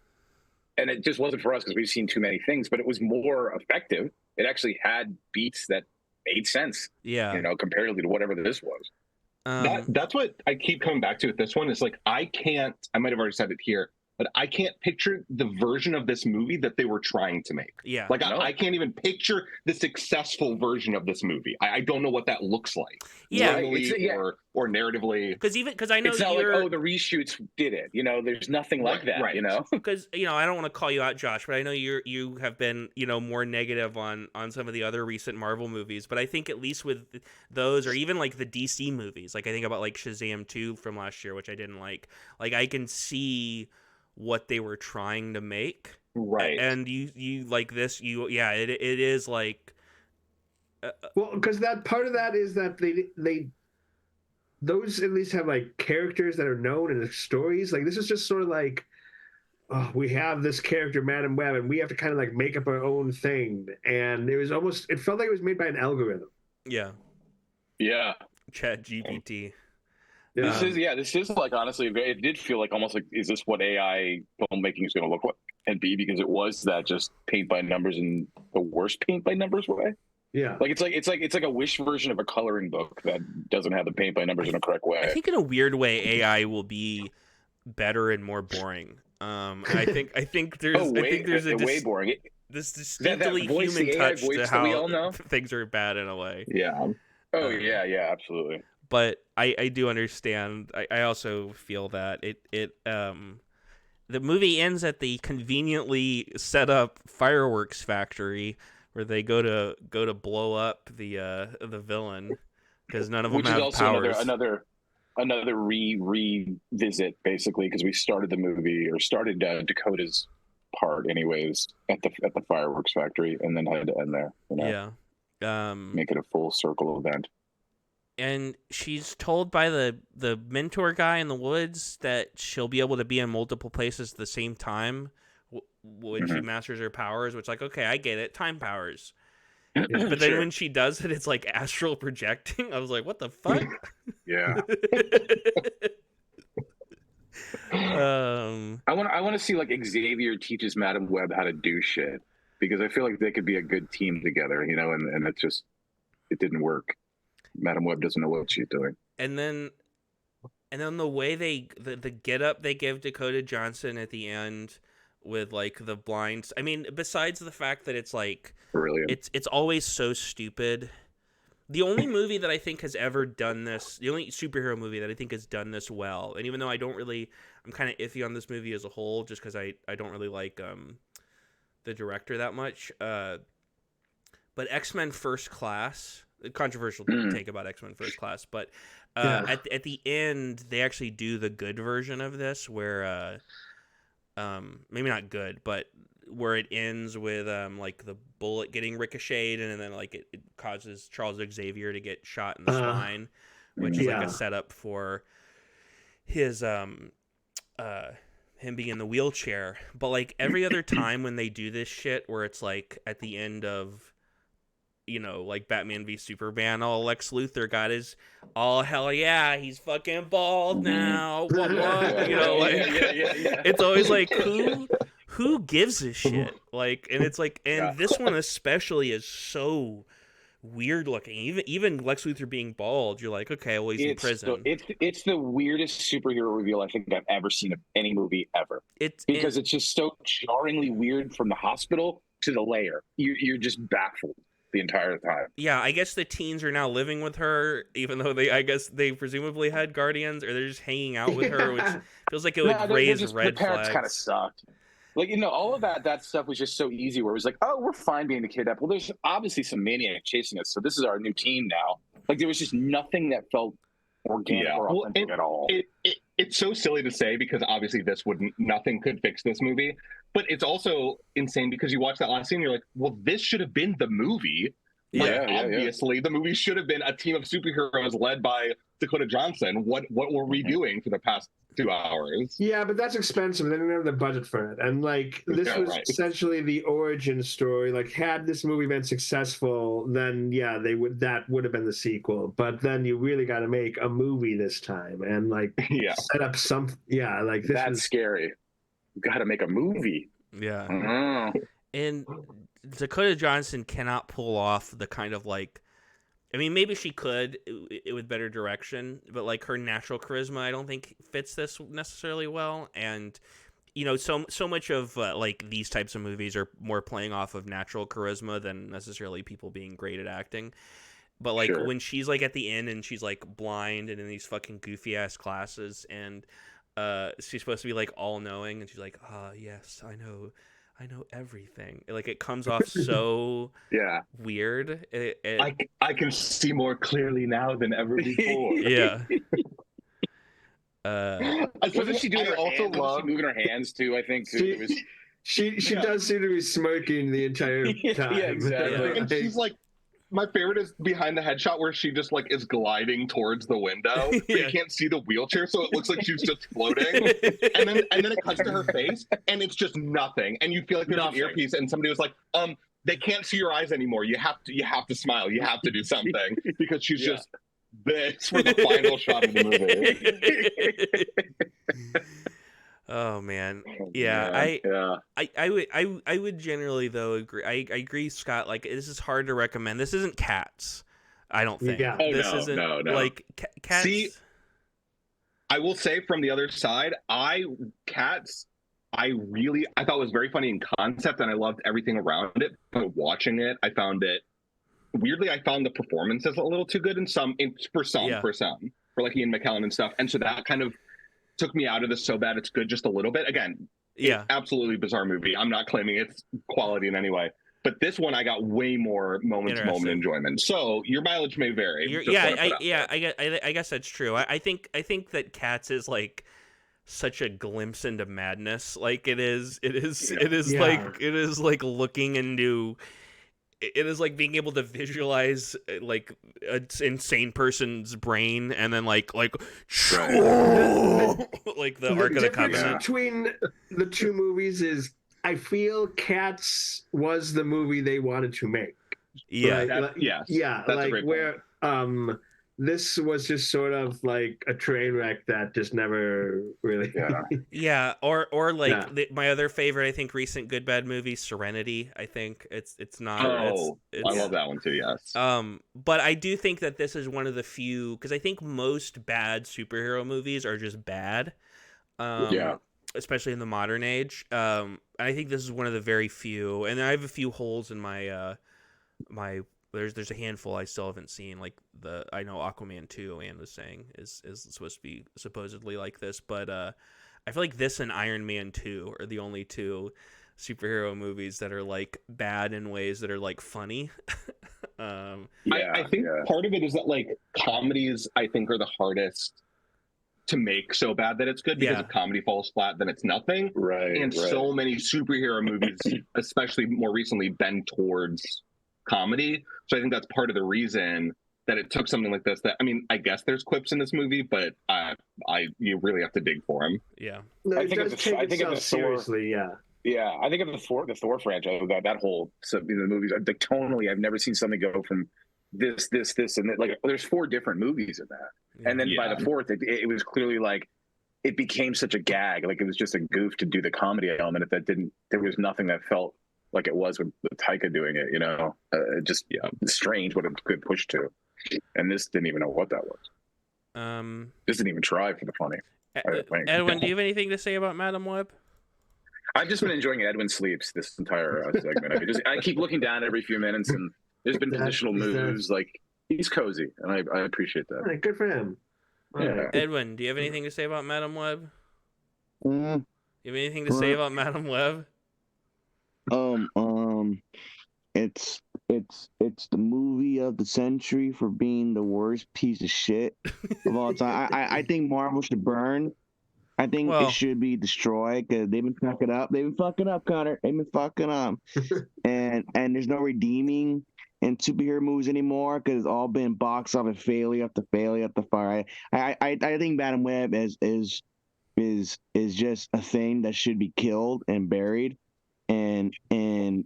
And it just wasn't for us because we've seen too many things, but it was more effective. It actually had beats that made sense. Yeah. Comparatively to whatever this was. That's what I keep coming back to with this one. Is like I might have already said it here, but I can't picture the version of this movie that they were trying to make. Yeah. Like I can't even picture the successful version of this movie. I don't know what that looks like. Yeah. Tonally or narratively. Because I know it's not like the reshoots did it. There's nothing like that. Right. Because I don't want to call you out, Josh, but I know you have been more negative on some of the other recent Marvel movies. But I think at least with those, or even like the DC movies, like I think about like Shazam 2 from last year, which I didn't like. Like I can see what they were trying to make, right? And you like this, it is like. Well, because that part of that is that they those at least have like characters that are known in the stories. Like this is just sort of like, we have this character, Madam Web, and we have to kind of like make up our own thing. And it felt like it was made by an algorithm. Yeah. Chat GPT. This is like honestly, it did feel like almost like, is this what AI filmmaking is going to look like and be? Because it was that just paint by numbers in the worst paint by numbers way. Yeah, like it's like a Wish version of a coloring book that doesn't have the paint by numbers in a correct way. I think in a weird way, AI will be better and more boring. I think there's way boring. This distinctly human touch to how things are bad in a way. Yeah. Oh yeah, absolutely. But I do understand. I also feel that the movie ends at the conveniently set up fireworks factory where they go to blow up the villain because none of them have powers. Another revisit basically because we started the movie or started Dakota's part anyways at the fireworks factory and then had to end there. Yeah. Make it a full circle event. And she's told by the mentor guy in the woods that she'll be able to be in multiple places at the same time when she masters her powers, which, like, okay, I get it. Time powers. But then when she does it, it's like astral projecting. I was like, what the fuck? Yeah. I want to see, like, Xavier teaches Madam Web how to do shit. Because I feel like they could be a good team together, and it's just... it didn't work. Madam Web doesn't know what she's doing. And then the way the get up they give Dakota Johnson at the end with like the blinds. I mean, besides the fact that it's like Brilliant. it's always so stupid. The only movie that I think has ever done this, the only superhero movie that I think has done this well, and even though I'm kind of iffy on this movie as a whole, just because I don't really like the director that much. But X-Men First Class, controversial take about X-Men First Class, but at the end they actually do the good version of this, where maybe not good, but where it ends with like the bullet getting ricocheted and then like it causes Charles Xavier to get shot in the spine, which is like a setup for his him being in the wheelchair. But like every other time when they do this shit where it's like at the end of, you know, like Batman v Superman, all Lex Luthor got his all hell yeah, he's fucking bald now. Blah, blah. You know, like it's always like who gives a shit? Like, and it's like, and this one especially is so weird looking. Even Lex Luthor being bald, you're like, okay, well, he's in prison. It's the weirdest superhero reveal I think I've ever seen of any movie ever. It's just so jarringly weird from the hospital to the lair. You're just baffled the entire time. Yeah, I guess the teens are now living with her, even though they presumably had guardians, or they're just hanging out with her, which feels like it would raise red flags. The parents kind of sucked. Like, you know, all of that stuff was just so easy where it was like, oh, we're fine being the kidnapped. Well, there's obviously some maniac chasing us, so this is our new team now. Like, there was just nothing that felt organic or authentic at all. It's so silly to say because obviously nothing could fix this movie, but it's also insane because you watch that last scene and you're like, well, this should have been the movie. Obviously, the movie should have been a team of superheroes led by Dakota Johnson. What were we doing for the past 2 hours? Yeah, but that's expensive. They didn't have the budget for it. And like this was essentially the origin story. Like had this movie been successful, then that would have been the sequel. But then you really got to make a movie this time and like set up some like this that's scary. You got to make a movie. Yeah. And Dakota Johnson cannot pull off the kind of like, I mean, maybe she could it with better direction, but like her natural charisma, I don't think fits this necessarily well. And you know, so much of like these types of movies are more playing off of natural charisma than necessarily people being great at acting. But like when she's like at the end and she's like blind and in these fucking goofy ass classes and she's supposed to be like all knowing and she's like, yes, I know everything. Like it comes off so weird. I can see more clearly now than ever before. Wasn't she doing moving her hands too? I think she does seem to be smirking the entire time. Yeah, exactly. And she's like, my favorite is behind the headshot where she just like is gliding towards the window. But you can't see the wheelchair, so it looks like she's just floating. and then it cuts to her face, and it's just nothing. And you feel like there's an earpiece, and somebody was like, they can't see your eyes anymore. You have to smile. You have to do something because she's just this for the final shot of the movie. Oh man, I would generally though agree. I agree, Scott. Like this is hard to recommend. This isn't Cats. I don't think. Yeah. This isn't like Cats. See, I will say from the other side, Cats. I thought it was very funny in concept, and I loved everything around it. But watching it, I found the performances a little too good for some, like Ian McKellen and stuff, and so that kind of took me out of this so bad it's good just a little bit. Again, absolutely bizarre movie. I'm not claiming it's quality in any way, but this one I got way more moment to moment enjoyment. So your mileage may vary. I guess that's true. I think that Cats is like such a glimpse into madness. Like it is like looking into. It is like being able to visualize like an insane person's brain and then like the Ark of the Covenant. Between the two movies is I feel Cats was the movie they wanted to make. That's a great point. this was just sort of like a train wreck that just never really. Yeah. Yeah, or like Yeah. my other favorite, I think, recent good bad movie, Serenity. I think it's not. Oh, it's I love that one too. Yes. But I do think that this is one of the few, because I think most bad superhero movies are just bad. Yeah. Especially in the modern age. I think this is one of the very few, and I have a few holes in my my. There's a handful I still haven't seen. Like I know Aquaman 2, Anne was saying is supposed to be supposedly like this, but I feel like this and Iron Man 2 are the only two superhero movies that are like bad in ways that are like funny. I think part of it is that like comedies, I think, are the hardest to make so bad that it's good, because if comedy falls flat, then it's nothing. Right. And so many superhero movies, especially more recently, bend towards comedy. So I think that's part of the reason that it took something like this. That, I mean, I guess there's quips in this movie, but you really have to dig for them. Yeah. No, I it think does of the- take I think of itself the Thor- seriously. Yeah. Yeah, I think of the Thor franchise, that whole the movies. Like tonally, I've never seen something go from this, and that. Like, there's 4 different movies in that, and then by the 4th, it was clearly like it became such a gag. Like it was just a goof to do the comedy element. That didn't. There was nothing that felt like it was with Taika doing it. You know, just strange what it could push to, and this didn't even know what that was. This didn't even try for the funny. Edwin, do you have anything to say about Madam Web? I've just been enjoying Edwin sleeps this entire segment. I keep looking down every few minutes, and there's been positional moves. Like he's cozy, and I appreciate that. All right, good for him. All Yeah. right. Edwin, do you have anything to say about Madam Web? Mm, You have anything to say about Madam Web? it's the movie of the century for being the worst piece of shit of all time. I think Marvel should burn. I think it should be destroyed because they've been fucking up. They've been fucking up, Connor. They've been fucking up, and there's no redeeming in superhero movies anymore because it's all been box office failure after failure after fire. I think Madam Web is just a thing that should be killed and buried, and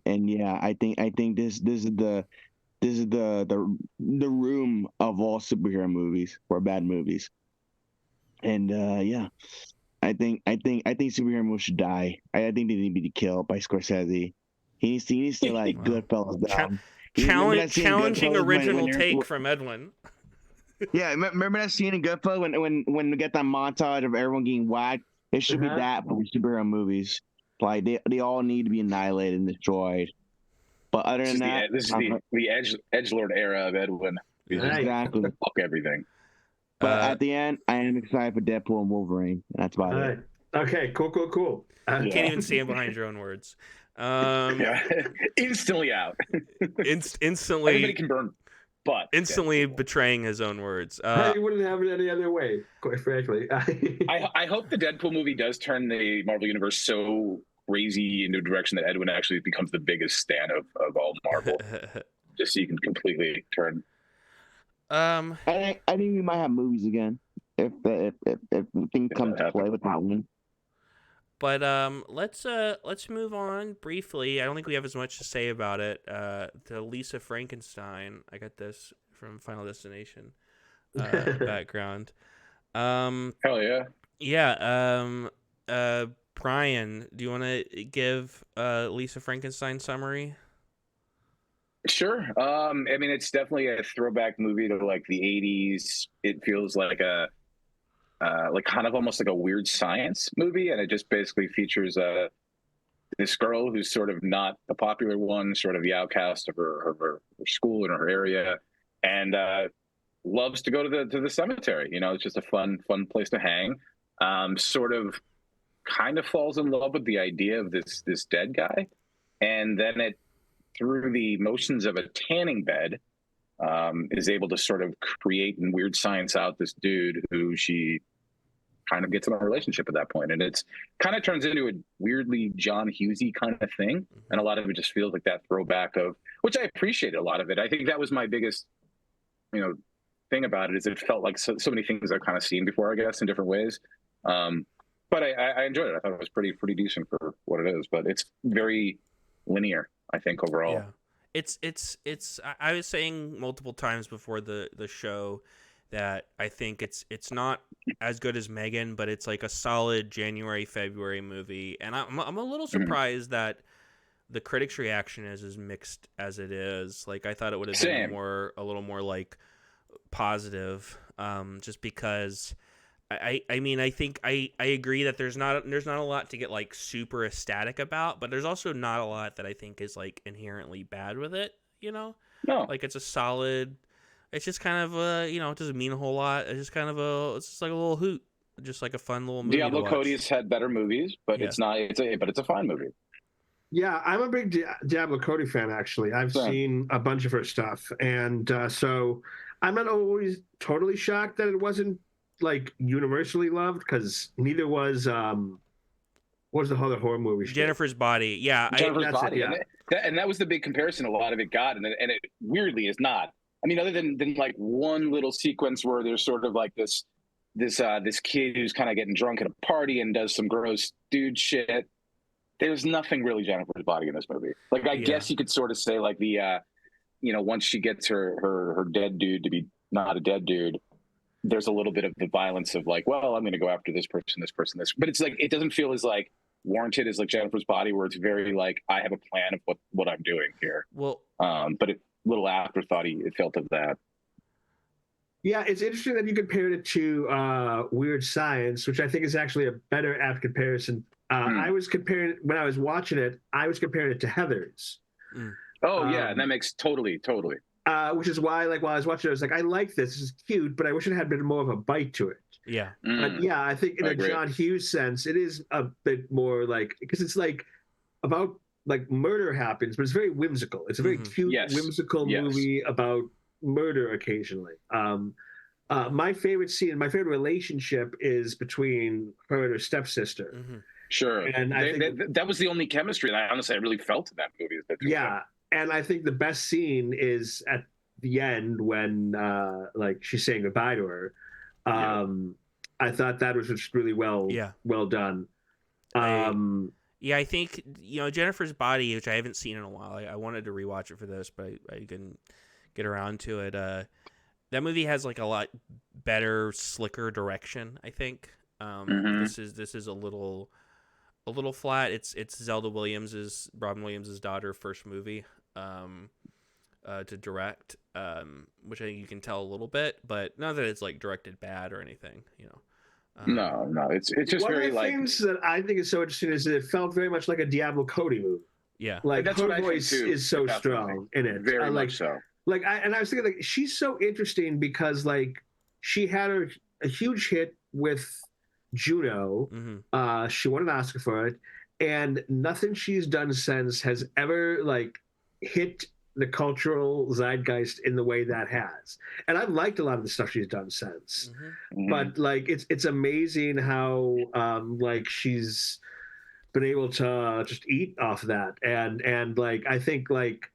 yeah, I think this is the room of all superhero movies or bad movies, and yeah. I think superhero movies should die. I think they need to be killed by Scorsese. He needs to like Goodfellas down. Challenging Goodfellas original when take from Edwin. Yeah, remember that scene in Goodfellas when we get that montage of everyone getting whacked? It should be that, but with superhero movies, like they all need to be annihilated and destroyed. But other than that, this is the edgelord era of Edwin. Exactly. Fuck everything. But at the end, I am excited for Deadpool and Wolverine. That's about All it. right. Okay. Cool. You can't even stand behind your own words. Instantly out. Instantly. Everybody can burn, but instantly betraying his own words. I wouldn't have it any other way, quite frankly. I hope the Deadpool movie does turn the Marvel Universe so crazy into a direction that Edwin actually becomes the biggest stan of all Marvel. Just so you can completely turn. I think we might have movies again if things come to play with that one. But let's move on briefly. I don't think we have as much to say about it. To Lisa Frankenstein, I got this from Final Destination background. Hell yeah. Yeah. Brian, do you want to give Lisa Frankenstein summary? Sure. I mean, it's definitely a throwback movie to like the 80s. It feels like like kind of almost like a weird science movie, and it just basically features this girl who's sort of not the popular one, sort of the outcast of her school and her area, and loves to go to the cemetery. You know, it's just a fun place to hang. Sort of kind of falls in love with the idea of this dead guy, and then it, through the motions of a tanning bed, is able to sort of create and weird science out this dude who she kind of gets in a relationship at that point. And it's kind of turns into a weirdly John Hughesy kind of thing. And a lot of it just feels like that throwback of, which I appreciated a lot of it. I think that was my biggest, thing about it, is it felt like so many things I've kind of seen before, I guess, in different ways. But I enjoyed it. I thought it was pretty decent for what it is, but it's very linear, I think, overall. Yeah. It's I was saying multiple times before the show that I think it's not as good as Megan, but it's like a solid January February movie, and I'm a little surprised that the critics' reaction is as mixed as it is. Like I thought it would have been Same. a little more like positive, just because. I mean I think I agree that there's not a lot to get like super ecstatic about, but there's also not a lot that I think is like inherently bad with it, you know? No. Like it's a solid, it's just kind of it doesn't mean a whole lot. It's just kind of it's just like a little hoot, just like a fun little movie Diablo to watch. Cody's had better movies, but Yeah. it's a fine movie. Yeah, I'm a big Diablo Cody fan, actually. I've Same. seen a bunch of her stuff. And so I'm not always totally shocked that it wasn't like universally loved, because neither was, what was the other horror movie? she did? Jennifer's Body, yeah. Jennifer's that's it, Body, yeah. and that was the big comparison. A lot of it got, and it weirdly is not. I mean, other than like one little sequence where there's sort of like this kid who's kind of getting drunk at a party and does some gross dude shit. There's nothing really Jennifer's Body in this movie. Like I guess you could sort of say like the once she gets her dead dude to be not a dead dude, there's a little bit of the violence of like, well, I'm going to go after this person, this, but it's like it doesn't feel as like warranted as like Jennifer's Body, where it's very like I have a plan of what I'm doing here. Well, but little afterthought it felt of that. Yeah, it's interesting that you compared it to Weird Science, which I think is actually a better apt comparison. I was comparing when I was watching it, I was comparing it to Heathers. Oh yeah, and that makes totally. Which is why, like, while I was watching it, I was like, I like this. This is cute, but I wish it had been more of a bite to it. yeah. But yeah, I think in I a agree. John Hughes sense, it is a bit more like, because it's like about like murder happens, but it's very whimsical. It's a very cute, Yes. whimsical Yes. movie about murder occasionally. My favorite scene, my favorite relationship is between her and her stepsister. Sure, And I think that was the only chemistry, and I really felt in that movie. yeah, and I think the best scene is at the end when like she's saying goodbye to her. I thought that was just really well done. Yeah, I think Jennifer's Body, which I haven't seen in a while. I wanted to rewatch it for this, but I couldn't get around to it. That movie has like a lot better, slicker direction, I think. This is a little flat. It's Zelda Robin Williams' daughter, first movie to direct, which I think you can tell a little bit, but not that it's like directed bad or anything, No, it's just one very of the like things that I think is so interesting is that it felt very much like a Diablo Cody movie. Yeah, Like that's what I her think, voice too. is so Definitely. strong in it. very like much so. Like I was thinking, like, she's so interesting because like she had a huge hit with Juno. She won an Oscar for it, and nothing she's done since has ever like hit the cultural zeitgeist in the way that has. And I've liked a lot of the stuff she's done since. But like it's amazing how like she's been able to just eat off that, and like I think like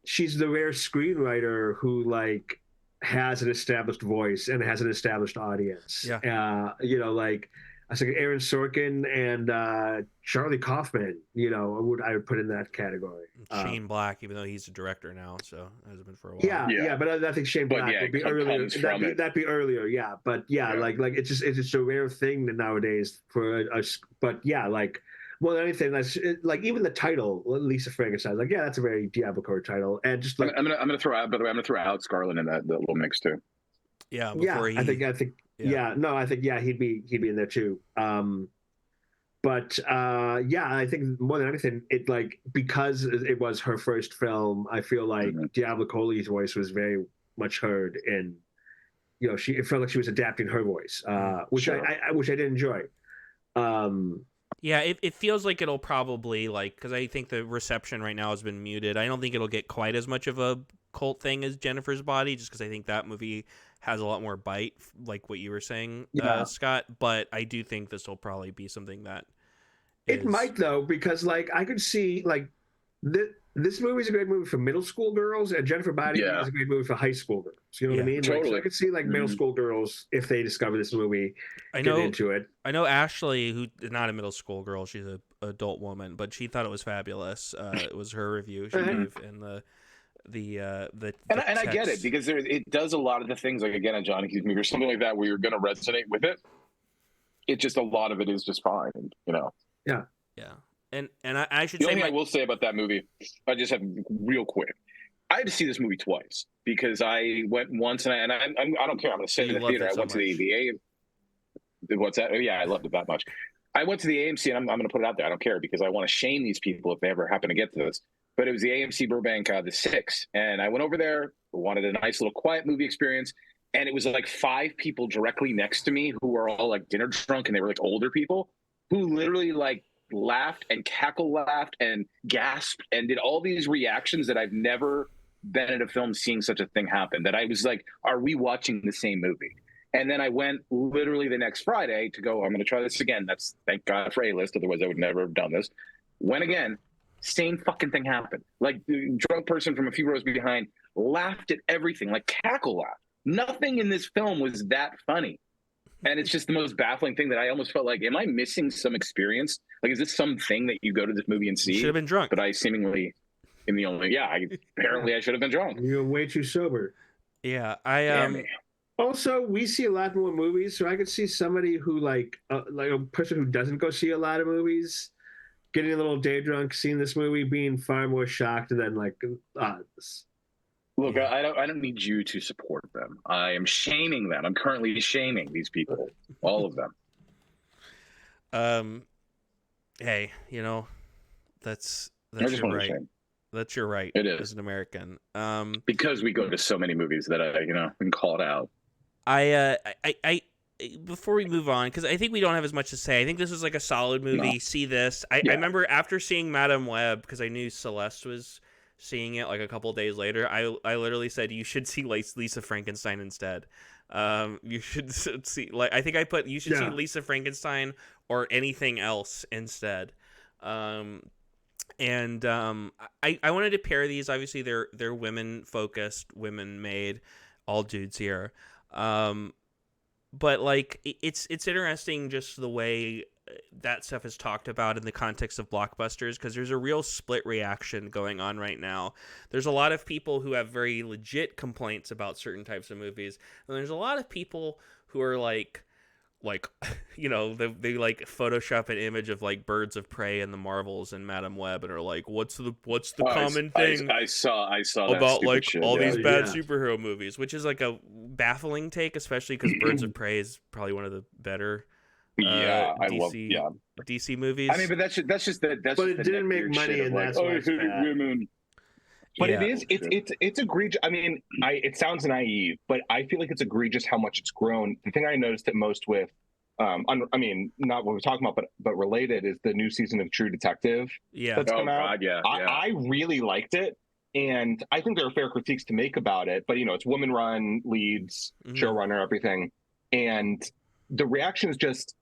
she's the rare screenwriter who like has an established voice and has an established audience. Like I was like Aaron Sorkin and Charlie Kaufman. I would put in that category. Shane Black, even though he's a director now, so hasn't been for a while. Yeah, but I think Shane Black would be earlier. That'd be earlier, yeah. But like it's just a rare thing nowadays for us. But yeah, like more than anything, that's like even the title, Lisa Frankenstein. Like, yeah, that's a very Diablo Code title, and just like I'm gonna throw out. By the way, I'm gonna throw Alex Garland in that little mix too. Yeah, I think he'd be in there too. But I think more than anything, it like because it was her first film, I feel like Diablo Codi's voice was very much heard, and it felt like she was adapting her voice, which I did enjoy. Yeah, it feels like it'll probably because I think the reception right now has been muted. I don't think it'll get quite as much of a cult thing as Jennifer's Body, just because I think that movie has a lot more bite, like what you were saying, Scott. But I do think this will probably be something that it might though, because like I could see like this movie is a great movie for middle school girls, and Jennifer Body is a great movie for high school girls. You know what I mean? Totally. Like, so I could see like middle school girls, if they discover this movie, get into it. I know Ashley, who is not a middle school girl, she's an adult woman, but she thought it was fabulous. It was her review she gave in the And I get it text. because it does a lot of the things, like again, a Johnny Hughes movie or something like that, where you're going to resonate with it. It just, a lot of it is just fine, you know. Yeah, and I should The say only thing I will say about that movie, I just have real quick. I had to see this movie twice because I went once and I don't care. I'm going to say it in You the loved theater. it I so went to much. what's that? Oh, yeah, I loved it that much. I went to the AMC, and I'm going to put it out there. I don't care because I want to shame these people if they ever happen to get to this. But it was the AMC Burbank, the 6th. And I went over there, wanted a nice little quiet movie experience. And it was like 5 people directly next to me who were all like dinner drunk, and they were like older people who literally like laughed and cackle laughed and gasped and did all these reactions that I've never been at a film seeing such a thing happen. That I was like, are we watching the same movie? And then I went literally the next Friday to go, I'm going to try this again. That's, thank God for A-List. Otherwise, I would never have done this. Went again. Same fucking thing happened. Like, the drunk person from a few rows behind laughed at everything, like cackle laughed. Nothing in this film was that funny. And it's just the most baffling thing that I almost felt like, am I missing some experience? Like, is this something that you go to this movie and see? You should have been drunk. But I seemingly am the only, apparently I should have been drunk. You're way too sober. Yeah, Damn me. Also, we see a lot more movies, so I could see somebody who like a person who doesn't go see a lot of movies, getting a little day drunk, seeing this movie, being far more shocked than like us. Look, I don't need you to support them. I am shaming them. I'm currently shaming these people, all of them. Hey, you know, that's I just your want to right. shame That's your right. It is. As an American. because we go to so many movies that I can call it out. I before we move on, because I think we don't have as much to say. I think this was like a solid movie. No. See this. I remember after seeing Madame Web, because I knew Celeste was seeing it like a couple days later. I literally said you should see Lisa Frankenstein instead. You should see, like, I think I put you should see Lisa Frankenstein or anything else instead. I wanted to pair these. Obviously, they're women focused, women made, all dudes here. But like it's interesting just the way that stuff is talked about in the context of blockbusters, because there's a real split reaction going on right now. There's a lot of people who have very legit complaints about certain types of movies, and there's a lot of people who are like you know, they like Photoshop an image of like Birds of Prey and the Marvels and Madame Web and are like, what's the common thing I saw about that like shit, all these bad Yeah. superhero movies, which is like a baffling take, especially because Birds of Prey is probably one of the better I DC love DC movies. I mean, but that's just the But it didn't make money, and that's why I it's hate bad. women. But Yeah. it's egregious. I mean, it sounds naive, but I feel like it's egregious how much it's grown. The thing I noticed it most with, I mean, not what we're talking about, but related, is the new season of True Detective Yeah. that's Oh come out. God, yeah. I really liked it, and I think there are fair critiques to make about it. But you know, it's woman-run, leads, Mhm. showrunner, everything, and the reaction is just,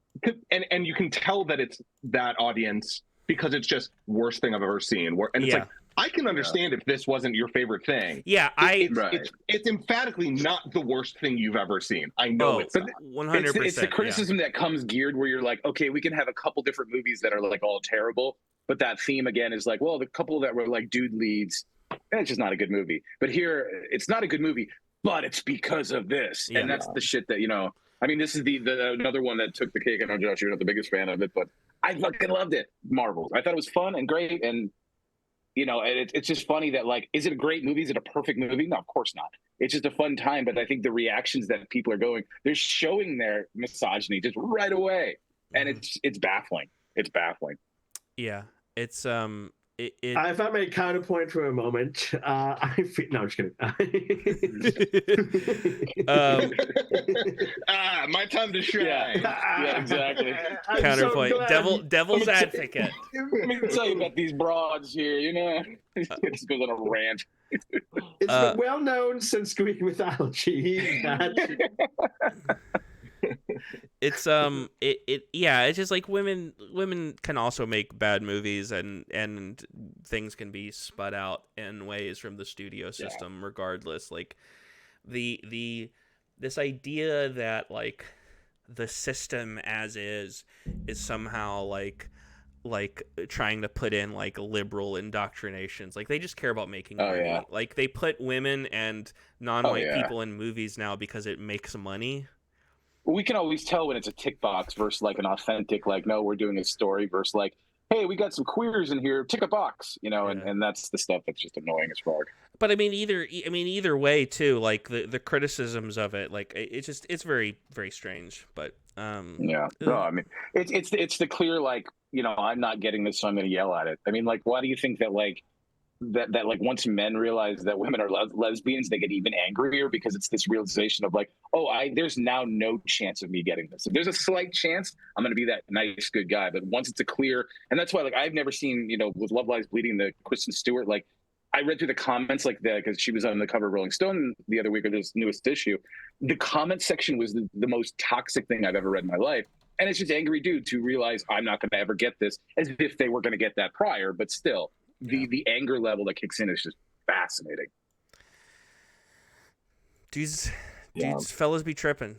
and you can tell that it's that audience because it's just worst thing I've ever seen. And it's Yeah. like, I can understand if this wasn't your favorite thing. Yeah, It's emphatically not the worst thing you've ever seen. I know it's not. 100%. It's the criticism that comes geared where you're like, okay, we can have a couple different movies that are like all terrible, but that theme again is like, well, the couple that were like dude leads, it's just not a good movie. But here, it's not a good movie, but it's because of this, Yeah. and that's the shit that, you know. I mean, this is the another one that took the cake. I know, Josh, you're not the biggest fan of it, but I fucking loved it. Marvels. I thought it was fun and great, and you know, and it's just funny that, like, is it a great movie? Is it a perfect movie? No, of course not. It's just a fun time. But I think the reactions that people are going, they're showing their misogyny just right away, and it's baffling. It's baffling. Yeah, it's If I may counterpoint for a moment, no, I'm just kidding. My time to shine. Yeah, exactly. I'm so counterpoint. glad Devil's advocate. Let me tell you about these broads here. You know, it just goes on a rant. It's been well known since Greek mythology that It's it's just like women can also make bad movies, and things can be spud out in ways from the studio system regardless. Like this idea that like the system as is somehow like like trying to put in like liberal indoctrinations. Like they just care about making Oh, money. yeah. Like they put women and non-white yeah. people in movies now because it makes money. We can always tell when it's a tick box versus like an authentic, like, no, we're doing a story versus like, hey, we got some queers in here, tick a box, you know, Yeah. and that's the stuff that's just annoying as fuck. But I mean, either way too. Like the criticisms of it, like it's very very strange. But Yeah. No, I mean, it's the clear, like, you know, I'm not getting this, so I'm going to yell at it. I mean, like, why do you think that like that like once men realize that women are lesbians, they get even angrier because it's this realization of like, oh, there's now no chance of me getting this. If there's a slight chance, I'm going to be that nice good guy. But once it's a clear, and that's why like I've never seen, you know, with Love Lies Bleeding, the Kristen Stewart, like I read through the comments like that because she was on the cover of Rolling Stone the other week of this newest issue. The comment section was the most toxic thing I've ever read in my life. And it's just angry dudes who realize I'm not going to ever get this, as if they were going to get that prior, but still. The anger level that kicks in is just fascinating. Dudes, fellas be tripping.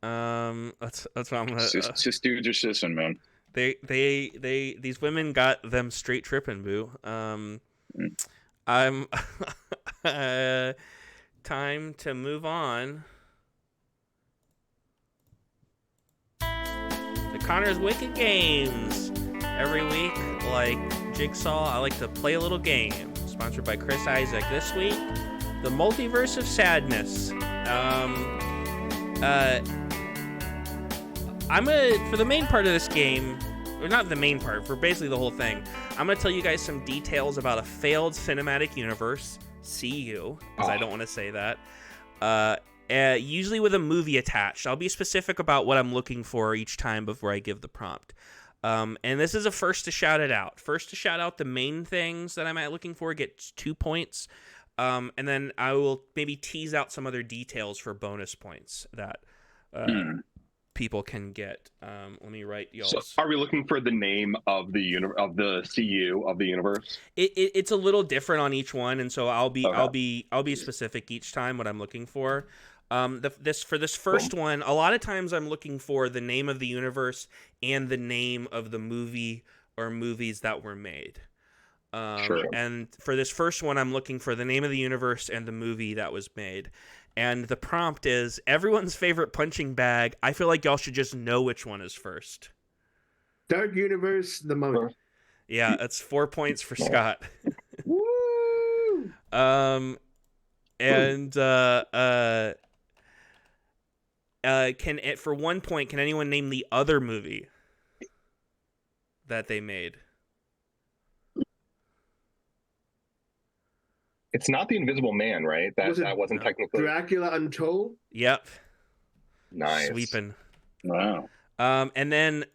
That's what I'm gonna. Just dudes are sissing, man. These women got them straight tripping, boo. I'm time to move on to Connor's Wicked Games. Every week, like Jigsaw, I like to play a little game. Sponsored by Chris Isaac. This week, the Multiverse of Sadness. I'm gonna, for the main part of this game, or not the main part, for basically the whole thing, I'm gonna tell you guys some details about a failed cinematic universe, CU, because I don't want to say that. Usually with a movie attached. I'll be specific about what I'm looking for each time before I give the prompt. And this is a first to shout it out. First to shout out the main things that I'm looking for gets 2 points. And then I will maybe tease out some other details for bonus points that people can get. Let me write y'all. So are we looking for the name of the CU of the universe? It's a little different on each one, and so I'll be specific each time what I'm looking for. This first one, a lot of times I'm looking for the name of the universe and the name of the movie or movies that were made. Sure. And for this first one, I'm looking for the name of the universe and the movie that was made. And the prompt is everyone's favorite punching bag. I feel like y'all should just know which one is first. Dark Universe, the Mummy. Yeah, that's 4 points for Scott. Woo! For 1 point, can anyone name the other movie that they made? It's not the Invisible Man, right? That wasn't technically Dracula Untold. Yep. nice. Sweeping. Wow. And then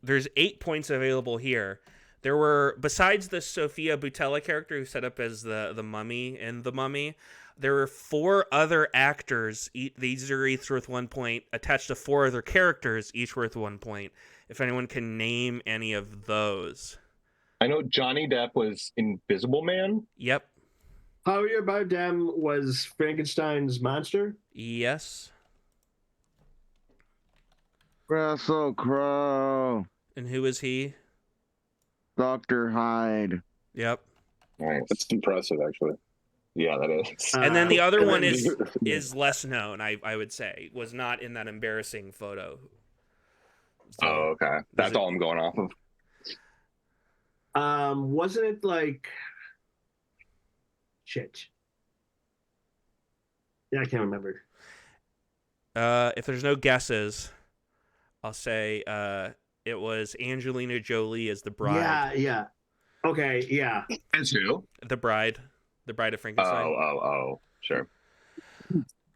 there's 8 points available here. There were, besides the Sofia Boutella character who set up as the mummy in The Mummy, there were 4 other actors. These are each worth 1 point, attached to 4 other characters, each worth 1 point. If anyone can name any of those. I know Johnny Depp was Invisible Man. Yep. Javier Bardem was Frankenstein's monster. Yes. Russell Crowe, And who is he? Dr. Hyde. Yep. Nice. That's impressive, actually. Yeah, that is. And then the other and one then is less known, I would say. Was not in that embarrassing photo. So, Oh, okay. That's all I'm going off of. Wasn't it like shit? Yeah, I can't remember. if there's no guesses, I'll say it was Angelina Jolie as the bride. Yeah. Okay, yeah. As who? The bride of Frankenstein. Oh, sure.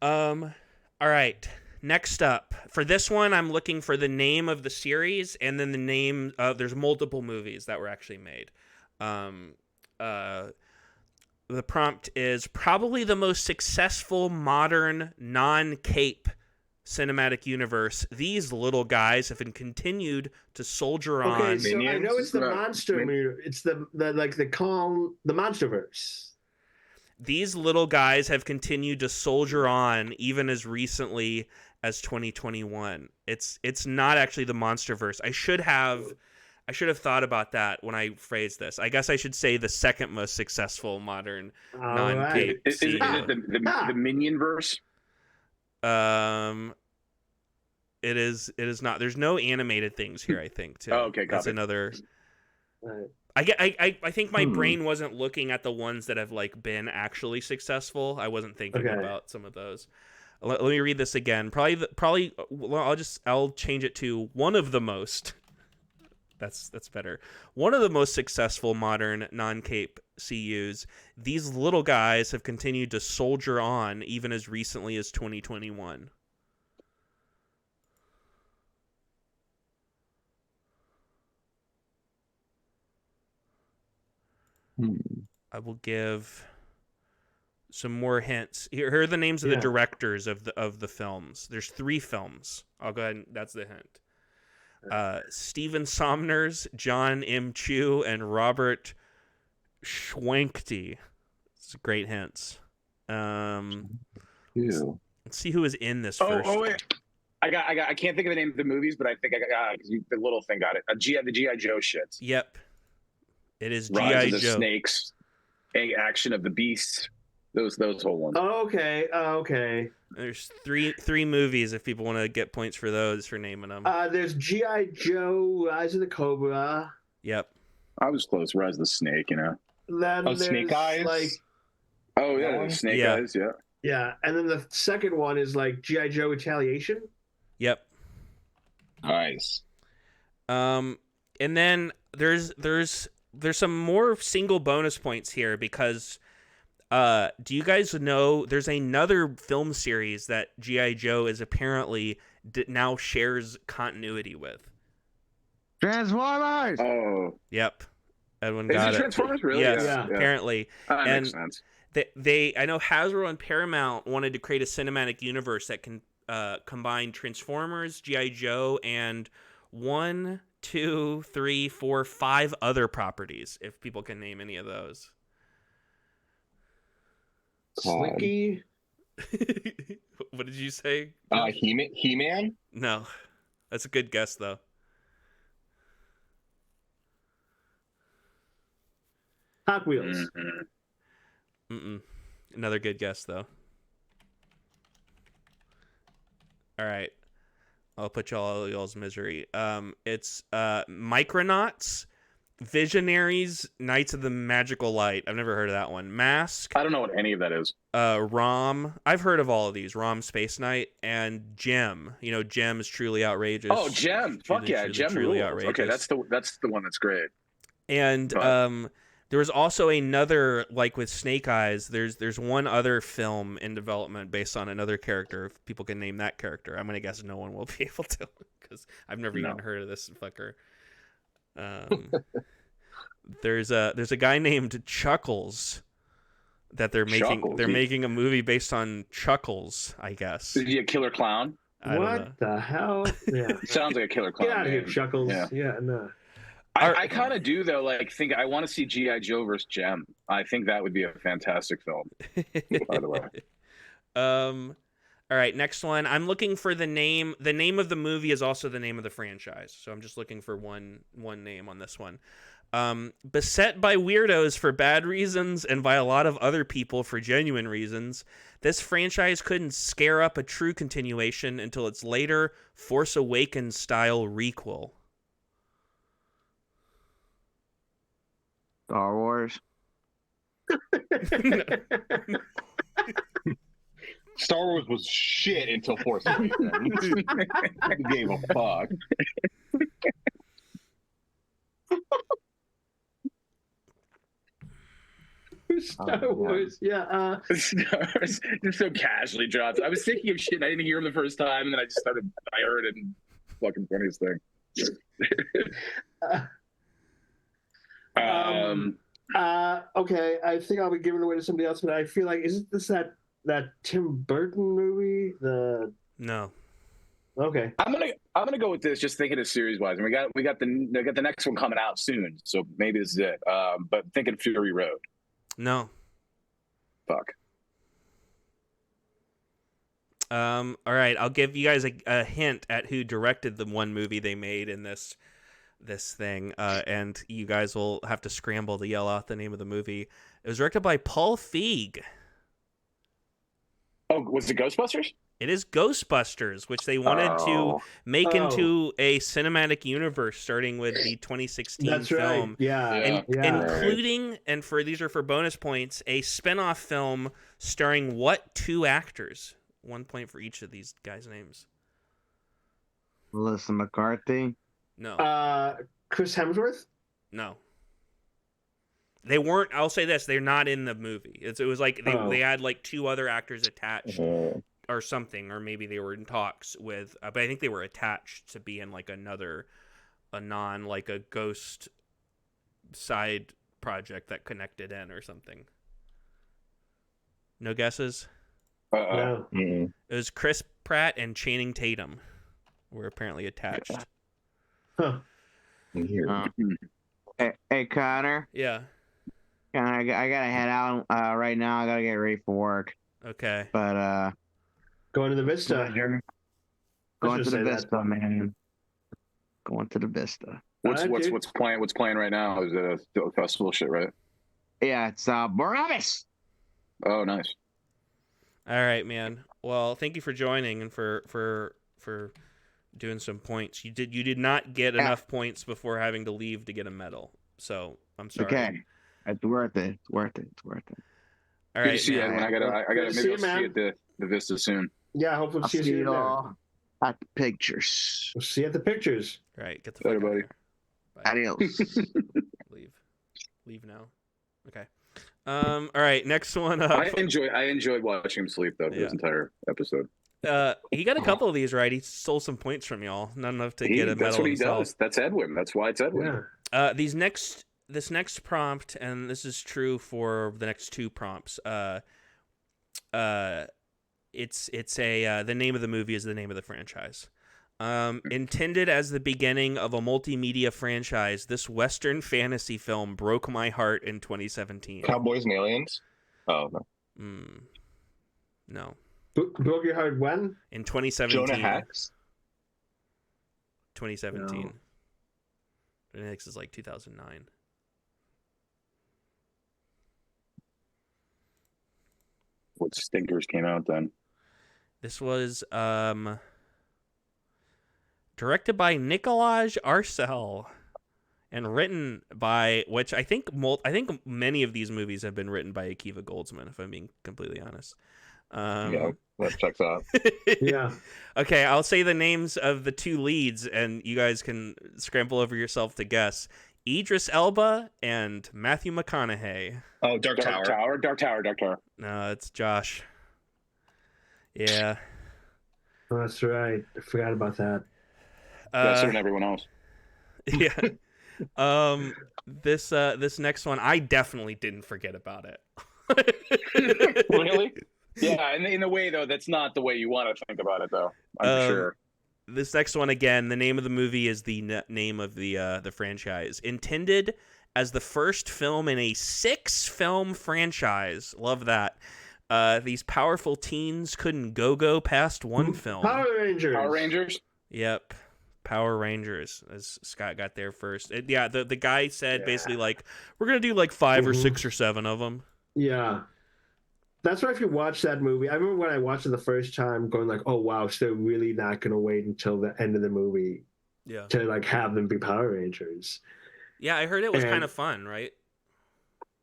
All right. Next up, for this one, I'm looking for the name of the series and then the name of. There's multiple movies that were actually made. The prompt is probably the most successful modern non-cape cinematic universe. These little guys have been continued to soldier on. Okay, so I Minions? know it's the Right. monster movie. It's the MonsterVerse. These little guys have continued to soldier on even as recently as 2021. It's not actually the MonsterVerse. I should have I should have thought about that when I phrased this. I guess I should say the second most successful modern All non-cape right. Is it CU. the Minion verse? It is not. There's no animated things here, I think, too. Oh, okay, That's copy. another. Right. I think my brain wasn't looking at the ones that have like been actually successful. I wasn't thinking Okay. about some of those. Let me read this again. Well, I'll change it to one of the most. That's better. One of the most successful modern non-cape CUs. These little guys have continued to soldier on even as recently as 2021. I will give some more hints. Here are the names of the Yeah. directors of the films. There's 3 films. I'll go ahead and that's the hint. Stephen Somners, John M. Chu, and Robert Schwenkte. It's great hints. Let's see who is in this first. Oh wait. I can't think of the name of the movies, but I think I got the little thing got it. The GI Joe shits. Yep. It is Rise G.I. of the Joe. Snakes, Action of the Beasts. Those whole ones. Okay. Okay. There's three movies if people want to get points for those for naming them. There's G.I. Joe, Rise of the Cobra. Yep. I was close. Rise of the Snake, you know. Then Oh, there's Snake Eyes. like Oh That yeah, one? Snake Yeah. Eyes. Yeah. yeah, and then the second one is like G.I. Joe Retaliation. Yep. Nice. And then there's some more single bonus points here because do you guys know there's another film series that G.I. Joe is apparently now shares continuity with? Transformers. Oh, Yep. Edwin is got it it. Transformers? Really? Yes, Yeah. apparently. That And makes sense. They I know Hasbro and Paramount wanted to create a cinematic universe that can combine Transformers, G.I. Joe, and 1, 2, 3, 4, 5 other properties, if people can name any of those. Slinky. What did you say? He-Man? No. That's a good guess, though. Hot Wheels. Mhm. Mm-mm. Another good guess, though. All right. I'll put y'all's misery. It's Micronauts, Visionaries, Knights of the Magical Light. I've never heard of that one. Mask, I don't know what any of that is. Rom. I've heard of all of these. Rom Space Knight and Gem. You know, Gem is truly outrageous. Oh, Gem. Fuck Truly, yeah, truly, Gem truly rules. outrageous. Okay, that's the one that's great. And Right. there was also another, like with Snake Eyes, there's one other film in development based on another character. If people can name that character, I'm gonna guess no one will be able to because I've never even heard of this fucker. There's a guy named Chuckles that they're making. Chuckles? They're making a movie based on Chuckles, I guess. Is he a killer clown? I don't know. What the hell? Yeah. Sounds like a killer clown. Get out of here, name. Chuckles. Yeah. Yeah, no. I kind of do though. Like, think I want to see G.I. Joe versus Gem. I think that would be a fantastic film. By the way. All right, next one. I'm looking for the name. The name of the movie is also the name of the franchise, so I'm just looking for one name on this one. Beset by weirdos for bad reasons and by a lot of other people for genuine reasons, this franchise couldn't scare up a true continuation until its later Force Awakens style requel. Star Wars. Star Wars was shit until Force Awakens. Who gave a fuck? Star Wars. Yeah. Just so casually dropped. I was thinking of shit and I didn't hear him the first time, and then I heard it and fucking funniest thing. Okay, I think I'll be giving it away to somebody else, but I feel like isn't this that Tim Burton movie? No. Okay. I'm gonna go with this, just thinking of series wise, and we got the next one coming out soon, so maybe this is it. But thinking Fury Road. No. Fuck. All right, I'll give you guys a hint at who directed the one movie they made in this this thing, and you guys will have to scramble to yell out the name of the movie. It was directed by Paul Feig. Oh, was it Ghostbusters? It is Ghostbusters, which they wanted to make into a cinematic universe, starting with the 2016 That's film. right. Yeah. Including, and these are for bonus points, a spin-off film starring what two actors? 1 point for each of these guys' names. Melissa McCarthy. No. Chris Hemsworth. No. They weren't. I'll say this: they're not in the movie. It was like they had like two other actors attached or something, or maybe they were in talks with. But I think they were attached to be in like like a ghost side project that connected in or something. No guesses. No. It was Chris Pratt and Channing Tatum were apparently attached. Huh. Hey, Connor. Yeah. Connor, I gotta head out right now. I gotta get ready for work. Okay. But Going to the Vista. going to the Vista, man. Going to the Vista. What's dude. playing? What's playing right now? Is it a festival shit, right? Yeah, it's Barabbas. Oh, nice. All right, man. Well, thank you for joining and for doing some points. You did not get enough points before having to leave to get a medal. So I'm sorry. Okay, it's worth it. It's worth it. It's worth it. All Good right, to see you, man. Edwin. I gotta Good to maybe see I'll you, man. see you at the Vista soon. Yeah, hopefully I'll see see you you there. all at the pictures. We'll see you at the pictures. All right, get the Later, fuck out of buddy. here. Bye. Adios. Leave now. Okay. All right, next one up. I enjoyed watching him sleep though for this entire episode. He got a couple of these right. He stole some points from y'all. Not enough to get a medal That's what he himself. does. That's Edwin. That's why it's Edwin. Yeah. This next prompt, and this is true for the next two prompts. It's the name of the movie is the name of the franchise. Intended as the beginning of a multimedia franchise, this Western fantasy film broke my heart in 2017. Cowboys and Aliens. Oh no. No. Broke your heart when? In 2017. Jonah Hex. 2017. No. Jonah Hex is like 2009. What stinkers came out then? This was directed by Nikolaj Arcel and written by, which I think many of these movies have been written by Akiva Goldsman, if I'm being completely honest. Yeah, that checks out. Yeah. Okay, I'll say the names of the two leads, and you guys can scramble over yourself to guess. Idris Elba and Matthew McConaughey. Oh, Dark Tower. Dark Tower. No, it's Josh. Yeah. Oh, that's right. I forgot about that. That's and everyone else. Yeah. This next one, I definitely didn't forget about it. Really? Yeah, and in a way though, that's not the way you want to think about it though. I'm sure. This next one, again, the name of the movie is the name of the franchise. Intended as the first film in a 6-film franchise. Love that. These powerful teens couldn't go past one film. Power Rangers. Power Rangers. Yep. Power Rangers, as Scott got there first. The guy said basically like, we're going to do like 5 or 6 or 7 of them. Yeah. That's why if you watch that movie, I remember when I watched it the first time going like, oh wow, so they're really not going to wait until the end of the movie to like have them be Power Rangers. Yeah, I heard it was kind of fun, right?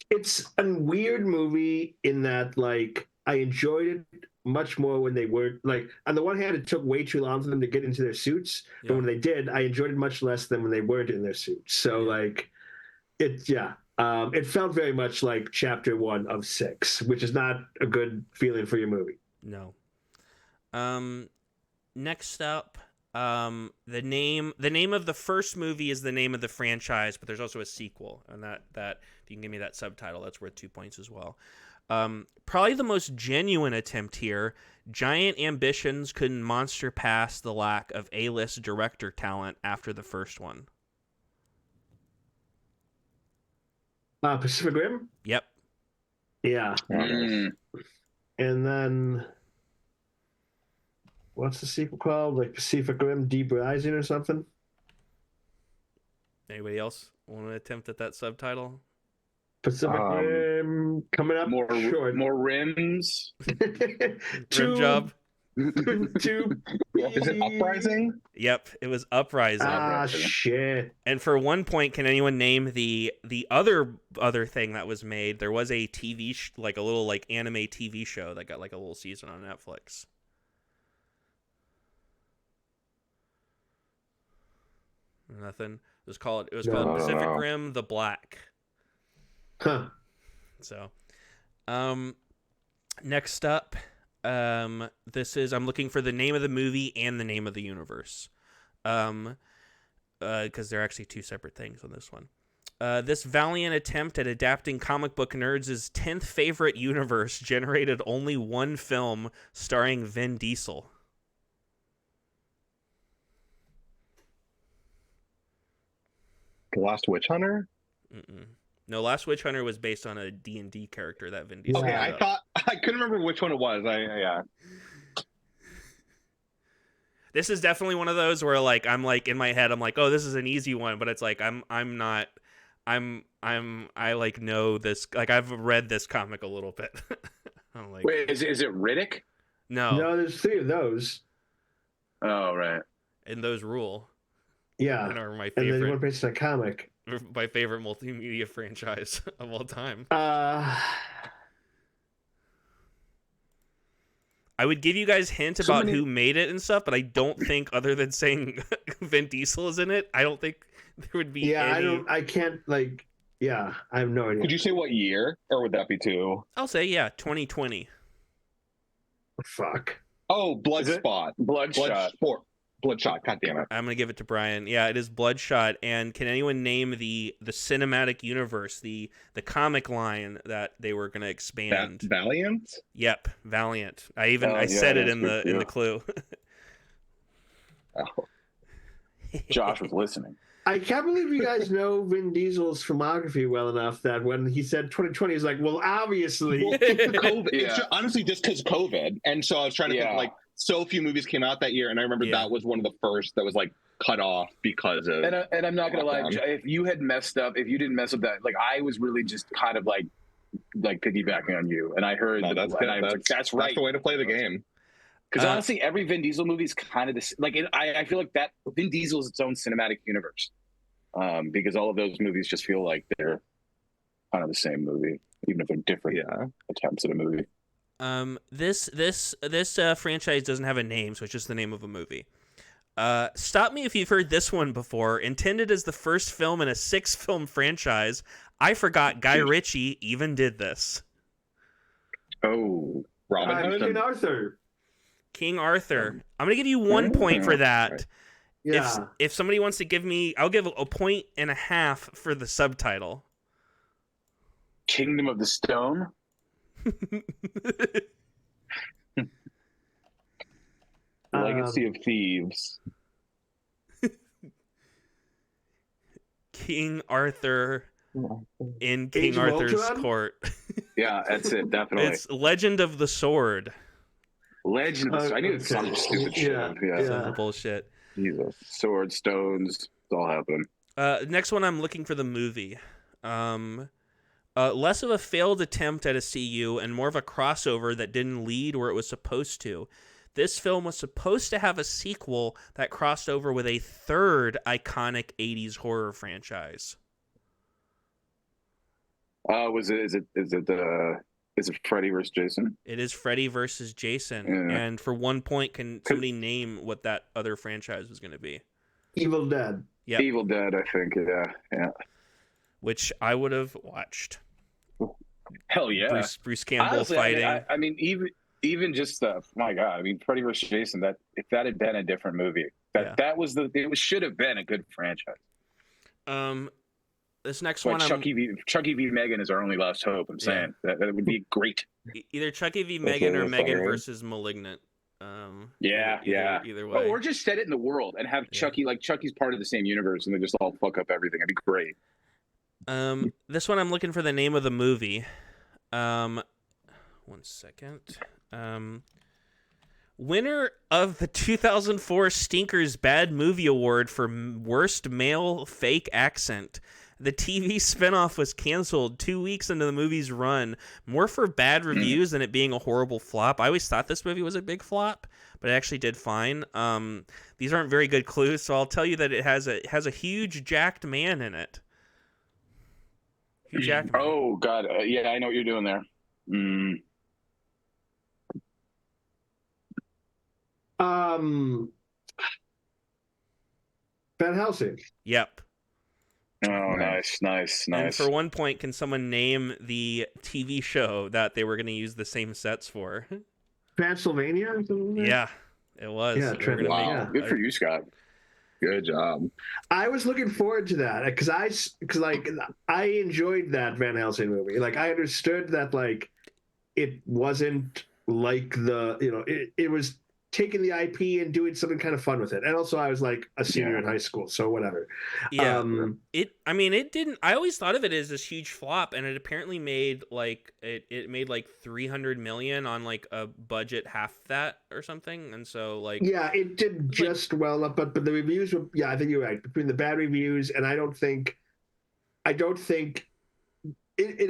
It's a weird movie in that like I enjoyed it much more when they were like, on the one hand, it took way too long for them to get into their suits, but when they did, I enjoyed it much less than when they weren't in their suits. So like, it felt very much like chapter 1 of 6, which is not a good feeling for your movie. No. Next up, the name of the first movie is the name of the franchise, but there's also a sequel, and that if you can give me that subtitle, that's worth 2 points as well. Probably the most genuine attempt here. Giant ambitions couldn't monster past the lack of A-list director talent after the first one. Pacific Rim? Yep. Yeah. And then what's the sequel called? Like Pacific Rim Deep Rising or something? Anybody else want to attempt at that subtitle? Pacific Rim coming up short. More rims. Rim job. Two. Is it Uprising? Yep, it was Uprising. Ah, shit. And for 1 point, can anyone name the other thing that was made? There was a TV like a little like anime TV show that got like a little season on Netflix. Nothing. It was called Pacific Rim: The Black. Huh. So, next up, this is I'm looking for the name of the movie and the name of the universe, because they're actually two separate things on this one. This valiant attempt at adapting comic book nerds' 10th favorite universe generated only one film starring Vin Diesel. The Last Witch Hunter? Mm-mm. No, Last Witch Hunter was based on a D&D character that Vin Diesel Okay, made I up. couldn't remember which one it was. Yeah. This is definitely one of those where like I'm like in my head I'm like, oh, this is an easy one, but it's like I like know this, like I've read this comic a little bit. I'm like, Wait, is it Riddick? no, No, there's 3 of those. Oh, right. and those rule. Yeah. And are my And then one favorite, based on a comic. my favorite multimedia franchise of all time. I would give you guys hints about who made it and stuff, but I don't think, other than saying Vin Diesel is in it, I don't think there would be any... I can't, like, I have no idea. Could you say what year? Or would that be too? I'll say, 2020. Fuck. Oh, Bloodspot. Bloodshot. God damn it. I'm going to give it to Brian. Yeah, it is Bloodshot. And can anyone name the cinematic universe, the comic line that they were going to expand? Valiant? Yep, Valiant. I said it in the clue. Oh. Josh was listening. I can't believe you guys know Vin Diesel's filmography well enough that when he said 2020, he's like, well, obviously. Well, COVID. Yeah. It's honestly just because COVID. And so I was trying to think, like, so few movies came out that year, and I remember that was one of the first that was, like, cut off because of... And I'm not going to lie, if you had messed up, if you didn't mess up that, like, I was really just kind of, like piggybacking on you. And I heard... that's right. That's right. That's the way to play the game. Because honestly, every Vin Diesel movie is kind of this. Like, I feel like that Vin Diesel is its own cinematic universe, because all of those movies just feel like they're kind of the same movie, even if they're different attempts at a movie. This franchise doesn't have a name, so it's just the name of a movie. Stop me if you've heard this one before. Intended as the first film in a 6-film franchise, I forgot Guy Ritchie even did this. Oh, Robin Hood? King Arthur. King Arthur. I'm gonna give you 1 point for that. Yeah. If somebody wants to give me, I'll give a point and a half for the subtitle. Kingdom of the Stone. Legacy of Thieves. King Arthur in King Age of Arthur's Ultron? court. Yeah, that's it. Definitely. It's Legend of the Sword. Legend of the Stone. I knew it was some stupid shit. Some bullshit. Jesus. Sword, stones, it's all happening. Next one, I'm looking for the movie. Less of a failed attempt at a CU and more of a crossover that didn't lead where it was supposed to. This film was supposed to have a sequel that crossed over with a third iconic 80s horror franchise. Is it Freddy versus Jason? It is Freddy versus Jason. Yeah. And for 1 point, can somebody name what that other franchise was going to be? Evil Dead. Yep. Evil Dead, I think. Yeah. Which I would have watched. Hell yeah. Bruce Campbell Honestly, fighting. I mean, even just my God. I mean, Freddy vs. Jason. That if that had been a different movie, it should have been a good franchise. This next But one, Chucky v. Megan is our only last hope. I'm saying that would be great. either Chucky v. Megan or Megan versus Malignant. Either way. Or just set it in the world and have Chucky, like Chucky's part of the same universe, and they just all fuck up everything. It'd be great. This one I'm looking for the name of the movie. 1 second. Winner of the 2004 Stinkers Bad Movie Award for Worst Male Fake Accent. The TV spinoff was canceled 2 weeks into the movie's run, more for bad reviews than it being a horrible flop. I always thought this movie was a big flop, but it actually did fine. These aren't very good clues, so I'll tell you that it has a huge jacked man in it. Hugh Jackman. Oh God, yeah, I know what you're doing there. Van Helsing. Yep. Oh, nice. And for 1 point, can someone name the TV show that they were going to use the same sets for? Transylvania? Or something like that? Yeah, it was. Yeah, They were gonna Wow. make- Good for you, Scott. Good job. I was looking forward to that because I enjoyed that Van Helsing movie. Like I understood that like it wasn't like it was taking the IP and doing something kind of fun with it. And also I was like a senior in high school, so whatever. Yeah. It didn't. I always thought of it as this huge flop, and it apparently made like it made like 300 million on like a budget half that or something. And so like Yeah, it did just well up, but the reviews were. Yeah, I think you're right. Between the bad reviews and I don't think it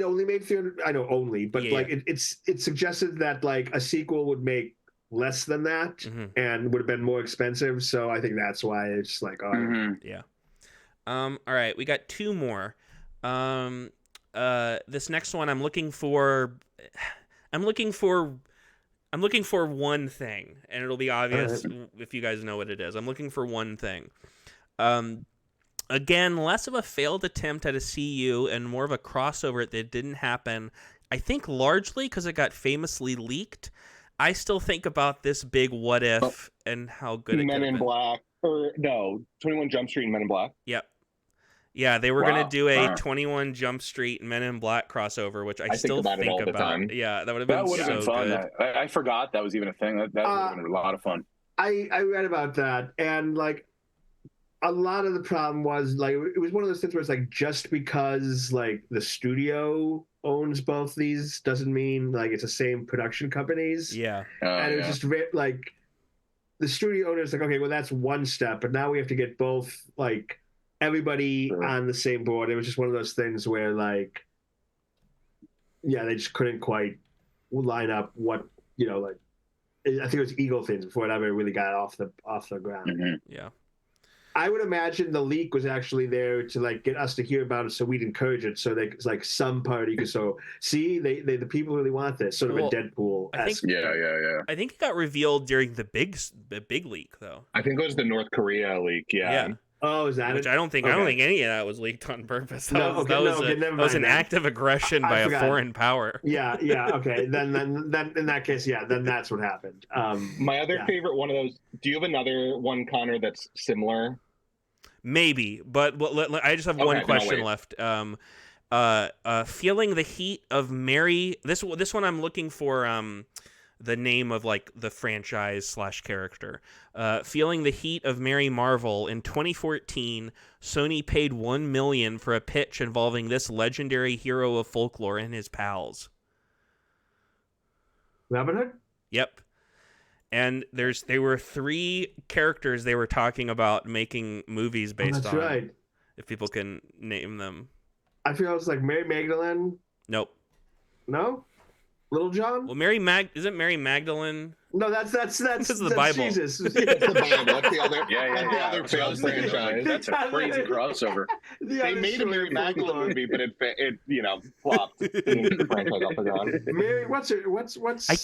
only made 300. I know only, but like it suggested that like a sequel would make less than that and would have been more expensive. So I think that's why it's like, yeah. All right, we got two more. This next one, I'm looking for one thing, and it'll be obvious if you guys know what it is. I'm looking for one thing. Again, less of a failed attempt at a CU and more of a crossover that didn't happen. I think largely because it got famously leaked. I still think about this big what if and how good it could have been. Men in Black, or no, 21 Jump Street and Men in Black. Yep. Yeah, they were going to do a 21 Jump Street Men in Black crossover, which I still think about. It all the time. Yeah, that would have been fun. good. I forgot that was even a thing. That would have been a lot of fun. I read about that, and like a lot of the problem was like it was one of those things where it's like just because like the studio owns both these doesn't mean like it's the same production companies. Yeah. And it was just like the studio owner's like, okay, well that's one step, but now we have to get both like everybody on the same board. It was just one of those things where like, yeah, they just couldn't quite line up what, like I think it was Eagle things before it ever really got off the ground. Yeah. I would imagine the leak was actually there to like get us to hear about it, so we'd encourage it. So they like some party could see the people really want this sort of a Deadpool. I think I think it got revealed during the big leak though. I think it was the North Korea leak. Yeah. Oh, is that Which it? I don't think any of that was leaked on purpose. That was an mind act of aggression by a foreign power. Yeah. Okay. Then in that case, then that's what happened. My other favorite one of those. Do you have another one, Connor, that's similar? Maybe, but I just have one question left. Feeling the heat of Mary. This one I'm looking for the name of like the franchise / character. Feeling the heat of Mary Marvel in 2014. Sony paid $1 million for a pitch involving this legendary hero of folklore and his pals. Robin Hood? Yep. And they were 3 characters they were talking about making movies based on. That's right. If people can name them. I feel it's like Mary Magdalene. Nope. No? Little John? Well, isn't Mary Magdalene? No, that's This is the Bible. Jesus. That's the Bible. That's the other. The other failed franchise. That's a crazy crossover. They made a Mary Magdalene movie, but it flopped. The franchise off the ground. Mary, what's I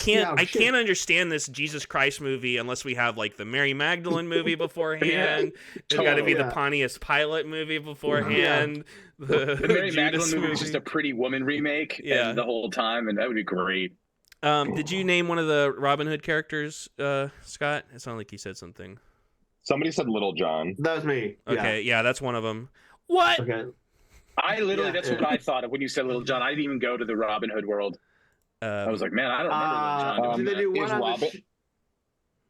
can't understand this Jesus Christ movie unless we have like the Mary Magdalene movie beforehand. There's got to be the Pontius Pilate movie beforehand. The Mary Judas Magdalene movie was just a Pretty Woman remake, and the whole time, and that would be great. Did you name one of the Robin Hood characters, Scott? It sounded like you said something. Somebody said Little John. That was me. Okay, yeah, that's one of them. What? Okay. I literally, that's what I thought of when you said Little John. I didn't even go to the Robin Hood world. I was like, man, I don't remember Little John. Did they do one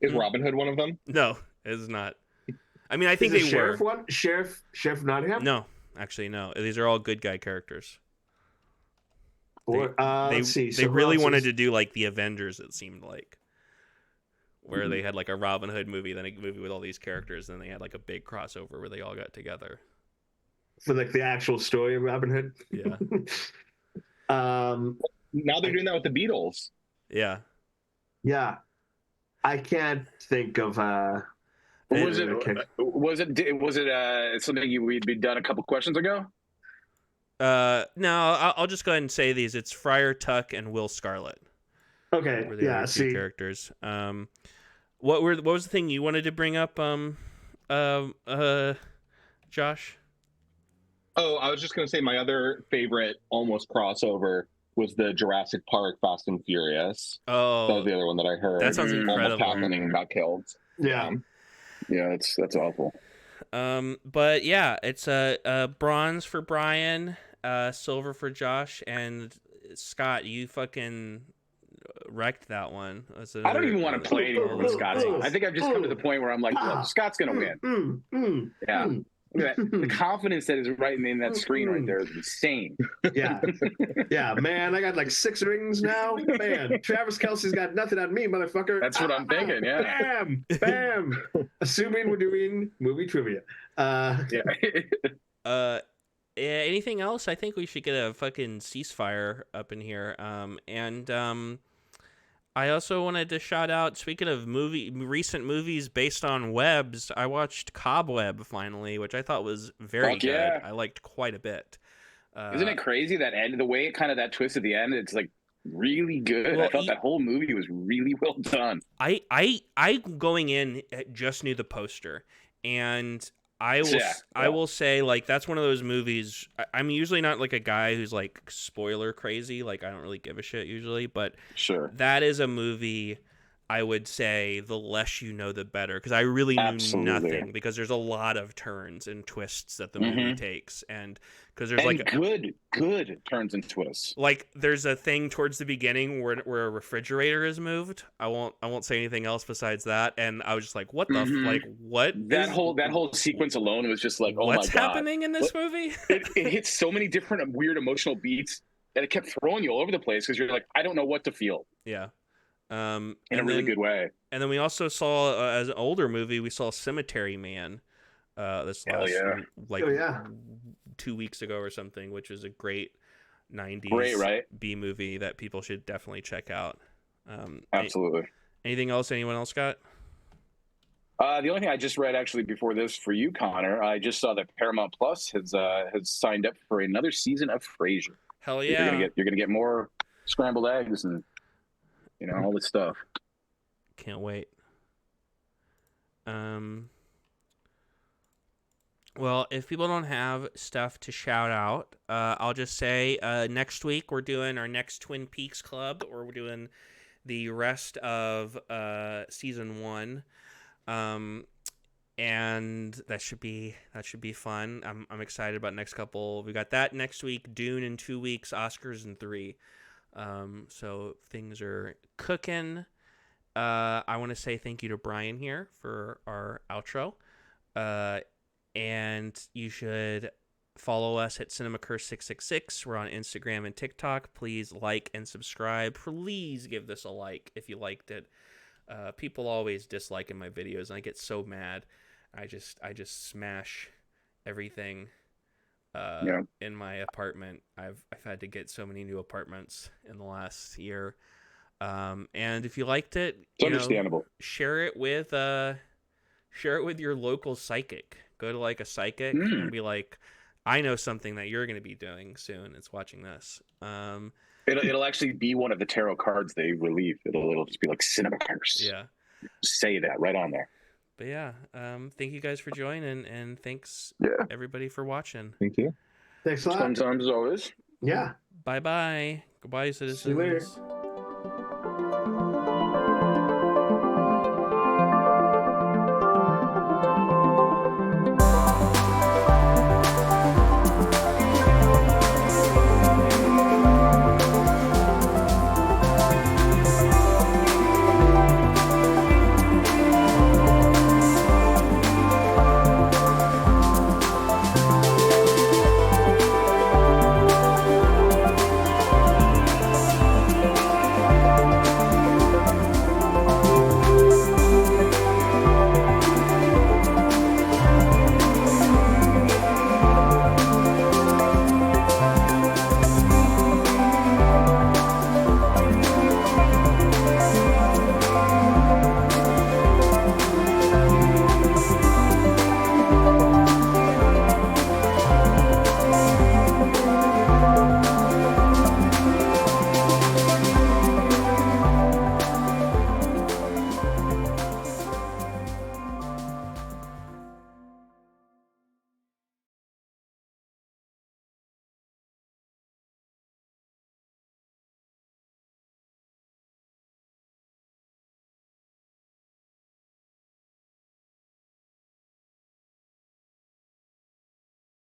Is Robin Hood one of them? No, it's not. I mean, I think they were. One? Sheriff Nottingham? No, actually, no. These are all good guy characters. Let's see. They really wanted to do like the Avengers, it seemed like. where they had like a Robin Hood movie, then a movie with all these characters, and then they had like a big crossover where they all got together. For like the actual story of Robin Hood. Yeah. Now they're doing that with the Beatles. Yeah. Yeah. I can't think of Was it something we'd done a couple questions ago? No, I'll just go ahead and say these. It's Friar Tuck and Will Scarlet. Okay. Were the Yeah. other two See. characters. What was the thing you wanted to bring up? Josh. Oh, I was just going to say my other favorite almost crossover was the Jurassic Park Fast and Furious. Oh, That was the other one that I heard. that sounds Almost incredible. happening and got killed. Yeah. Yeah, that's awful. But yeah, it's a bronze for Brian, silver for Josh, and Scott. You fucking wrecked that one. I don't even want to play anymore with Scott's on. I think I've just come to the point where I'm like, look, Scott's gonna win. Yeah. Look at that. The confidence that is right in that screen right there is insane. Yeah. Yeah, man, I got like 6 rings now. Man, Travis Kelce's got nothing on me, motherfucker. That's what I'm thinking, yeah. Bam! Bam! Assuming we're doing movie trivia. Yeah. Anything else? I think we should get a fucking ceasefire up in here. I also wanted to shout out, speaking of recent movies based on webs, I watched Cobweb finally, which I thought was very good. Yeah. I liked quite a bit. Isn't it crazy that end, the way it kind of that twist at the end, it's like really good. Well, I thought that whole movie was really well done. I going in just knew the poster, and I will say, like, that's one of those movies. I'm usually not like a guy who's like spoiler crazy. Like, I don't really give a shit usually, but Sure. that is a movie I would say the less you know, the better. Because I really knew Absolutely. nothing, because there's a lot of turns and twists that the movie takes. And because there's And like good turns and twists. like there's a thing towards the beginning where a refrigerator is moved. I won't say anything else besides that. And I was just like, what the like what That is- whole sequence alone was just like, oh what's my god. happening in this movie? It hits so many different weird emotional beats that it kept throwing you all over the place because you're like, I don't know what to feel Yeah. in a really good way. And then we also saw, as an older movie, we saw Cemetery Man this Hell last, yeah. like, Oh, yeah. 2 weeks ago or something, which was a great 90s Great, right? B movie that people should definitely check out. Absolutely. Anything else anyone else got? The only thing I just read actually before this for you, Connor, I just saw that Paramount Plus has signed up for another season of Frasier. Hell yeah. You're gonna get more scrambled eggs and all this stuff. Can't wait. Well, if people don't have stuff to shout out, I'll just say next week we're doing our next Twin Peaks Club, or we're doing the rest of season 1, and that should be fun. I'm excited about next couple. We got that next week, Dune in 2 weeks, Oscars in 3. So things are cooking. I want to say thank you to Brian here for our outro. And you should follow us at CinemaCurse666. We're on Instagram and TikTok. Please like and subscribe. Please give this a like if you liked it. People always disliking my videos, and I get so mad. I just smash everything in my apartment. I've had to get so many new apartments in the last year. And if you liked it, It's understandable. Share it with your local psychic. Go to like a psychic and be like, I know something that you're going to be doing soon. It's watching this. It'll actually be one of the tarot cards they relieve. It'll just be like Cinema Curse. Yeah. Say that right on there. But yeah, thank you guys for joining, and thanks everybody for watching. Thank you. Thanks a lot. Sometimes as always. Yeah. Bye-bye. Goodbye, citizens. See you later.